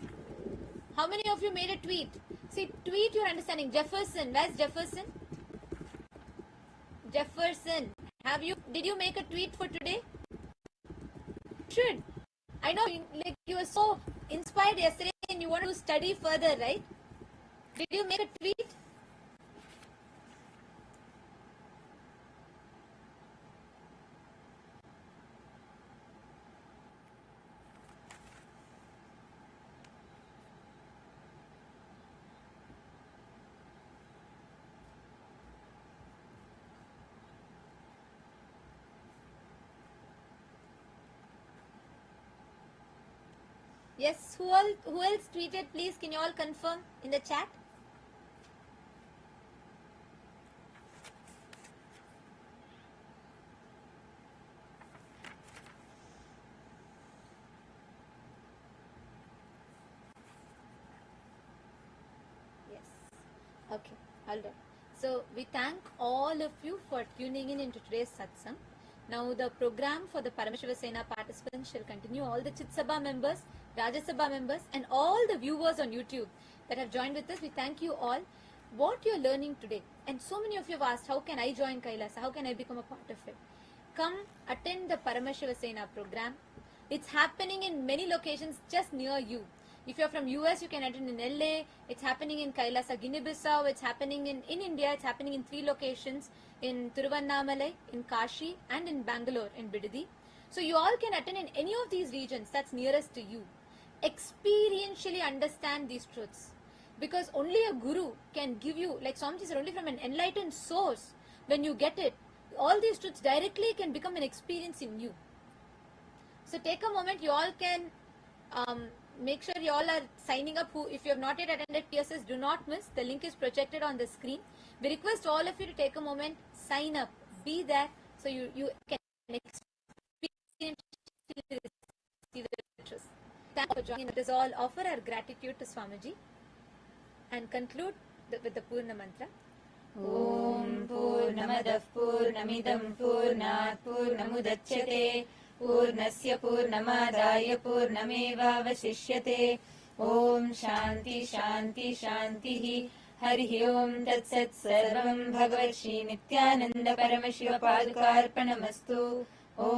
how many of you made a tweet? See, tweet your understanding. Jefferson, where's Jefferson? Jefferson, did you make a tweet for today? Should. I know, like you were so inspired yesterday and you want to study further, right? Did you make a tweet? Yes, who else tweeted? Please, can you all confirm in the chat? Yes. Okay, all done. So we thank all of you for tuning in into today's satsang. Now the program for the Paramashivasena Sena participants shall continue. All the Chit Sabha members, Rajya Sabha members, and all the viewers on YouTube that have joined with us, we thank you all. What you're learning today, and so many of you have asked, how can I join Kailasa? How can I become a part of it? Come attend the Paramashivasena program. It's happening in many locations just near you. If you're from US, you can attend in LA. It's happening in Kailasa, Guinea-Bissau. It's happening in India. It's happening in 3 locations, in Tiruvannamalai, in Kashi, and in Bangalore, in Bidadi. So you all can attend in any of these regions that's nearest to you. Experientially understand these truths. Because only a guru can give you, like Swamiji said, only from an enlightened source, when you get it, all these truths directly can become an experience in you. So take a moment, you all can make sure you all are signing up. If you have not yet attended PSS, do not miss. The link is projected on the screen. We request all of you to take a moment, sign up, be there, so you can experience the truth. Thank you for joining. Let us all offer our gratitude to Swamiji and conclude with the Purna Mantra. ॐ पूर्णमदः पूर्णमिदं पूर्णात् पूर्णमुदच्यते पूर्णस्य पूर्णमादाय पूर्णमेवावशिष्यते ॐ शान्ति शान्ति शान्तिः हरिः ॐ तत्सत् सर्वं भगवत्श्री नित्यानन्द परमशिव पादुकार्पणमस्तु ॐ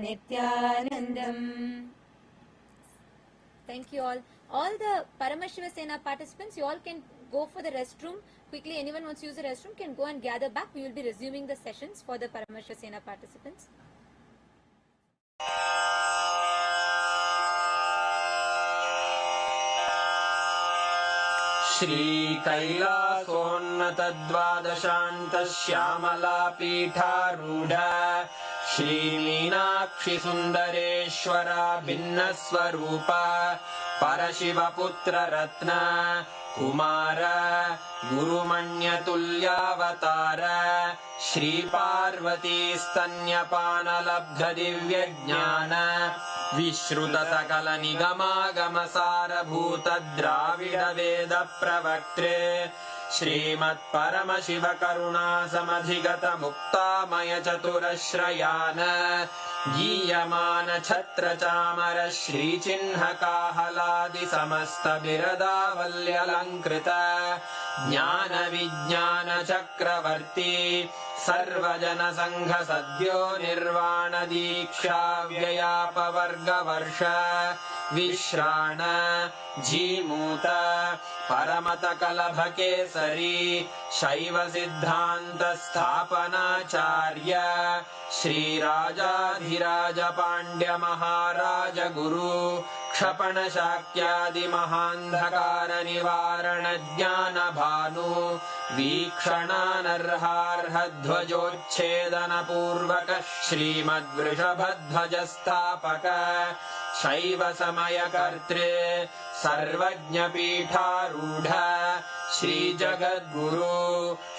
नित्यानन्दम्. Thank you all. All the Paramashiva Sena participants, you all can go for the restroom. Quickly, anyone wants to use the restroom can go and gather back. We will be resuming the sessions for the Paramashiva Sena participants. श्रीकैलासोन्नतद्वादशान्तश्यामलापीठारूढ श्रीमीनाक्षिसुन्दरेश्वरा भिन्नस्वरूप परशिवपुत्ररत्न Kumar गुरुमण्यतुल्यावतार श्रीपार्वतीस्तन्यपानलब्धदिव्यज्ञान विश्रुतसकलनिगमागमसारभूतद्राविडवेदप्रवक्त्रे श्रीमत्परमशिवकरुणासमधिगतमुक्तामयचतुरश्रयान् गीयमानछत्रचामर श्रीचिह्नकाहलादिसमस्तबिरदावल्यलङ्कृत ज्ञानविज्ञानचक्रवर्ती सर्वजनसङ्घसद्यो निर्वाणदीक्षाव्ययापवर्गवर्ष विश्राण Jimuta परमतकलभकेसरी शैवसिद्धान्तस्थापनाचार्य श्रीराजाधिराजपाण्ड्यमहाराजगुरु क्षपणशाक्यादिमहान्धकारनिवारणज्ञानभानु वीक्षणानर्हार्हध्वजोच्छेदनपूर्वक श्रीमद्वृषभध्वजस्थापक शैवसमयकर्त्रे सर्वज्ञपीठारूढ श्रीजगद्गुरु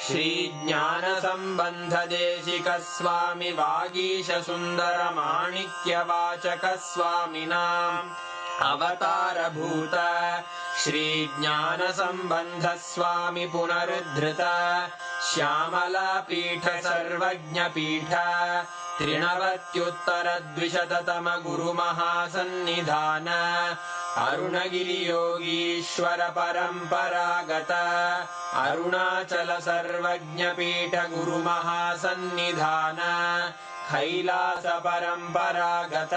श्रीज्ञानसम्बन्धदेशिकस्वामि वागीशसुन्दरमाणिक्यवाचकस्वामिनाम् अवतारभूत श्रीज्ञानसम्बन्धस्वामि पुनरुद्धृत श्यामलापीठ सर्वज्ञपीठ त्रिनवत्युत्तरद्विशततम गुरुमहासन्निधान अरुणगिरियोगीश्वर परम्परागत अरुणाचल सर्वज्ञपीठ गुरुमहासन्निधान कैलास परम्परागत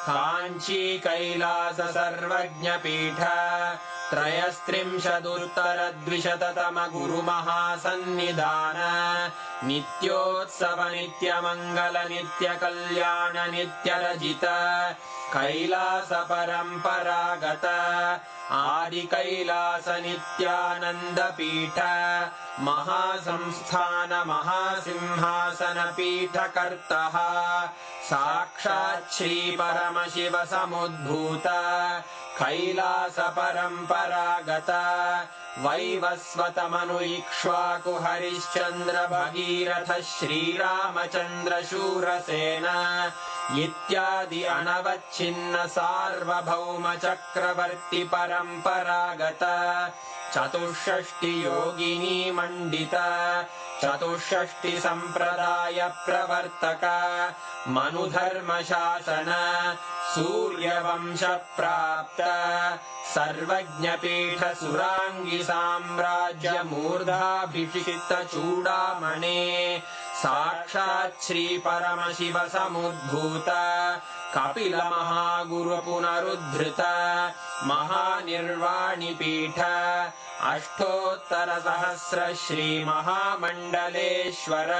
काञ्ची कैलास सर्वज्ञपीठ त्रयस्त्रिंशदुत्तरद्विशततम गुरुमहासन्निधान नित्योत्सव नित्यमङ्गल नित्यकल्याण नित्यरजित कैलास परम्परागत आदिकैलास नित्यानन्दपीठ महासंस्थान महासिंहासन पीठकर्तः साक्षात् श्री परमशिव समुद्भूत कैलास परम्परागत वैवस्वतमनु इक्ष्वाकु हरिश्चन्द्र भगीरथ श्रीरामचन्द्र शूरसेन इत्यादि अनवच्छिन्न सार्वभौम चक्रवर्ति परम्परागत चतुष्षष्टि योगिनी मण्डित चतुष्षष्टि सम्प्रदाय प्रवर्तक मनुधर्मशासन सूर्यवंश प्राप्त सर्वज्ञपीठ सुराङ्गी साम्राज्य मूर्धाभिषिक्त चूडामणे साक्षात् श्री परमशिव समुद्भूत कपिल महागुरु पुनरुद्धृत महानिर्वाणिपीठ अष्टोत्तर सहस्र श्री महामण्डलेश्वर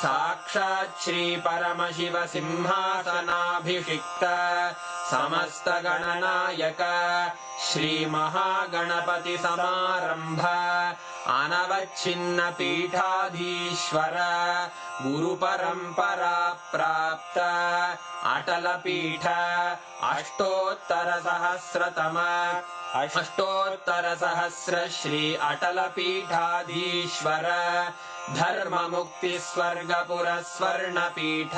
साक्षात् श्री परमशिव सिंहासनाभिषिक्त समस्त गणनायक श्री महागणपति समारंभ अनवच्छिन्न पीठाधीश्वर गुरु परंपरा प्राप्त अटल पीठ अष्टोत्तर सहस्र श्री अटल पीठाधीश्वर धर्म मुक्ति स्वर्गपुर स्वर्ण पीठ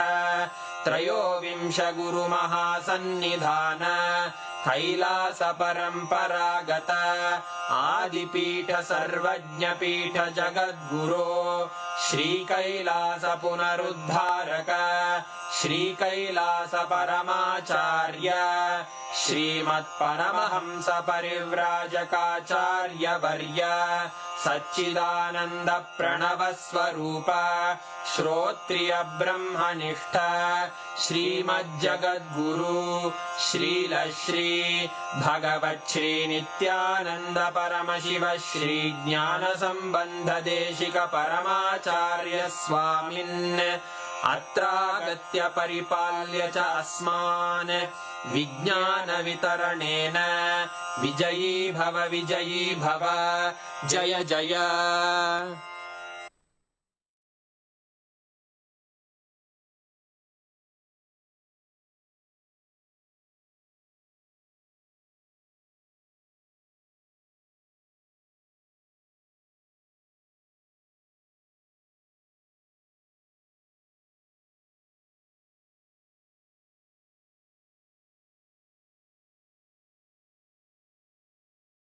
त्रयोविंश गुरु महासन्निधान कैलास परम्परागत आदिपीठ सर्वज्ञपीठ जगद्गुरो श्री कैलास पुनरुद्धारक श्री कैलास परमाचार्य श्रीमत्परमहंस परिव्राजकाचार्य वर्य सच्चिदानंद प्रणव स्वरूप श्रोत्रिय ब्रह्मनिष्ठ श्रीमज्जगद्गुरु श्रील श्री भगवत् श्री नित्यानंद परमशिव श्री ज्ञान संबंध देशिक परमाचार्य स्वामिन् अत्रागत्य परिपाल्य च अस्मान् विज्ञान वितरणेन विजयी भव जय जय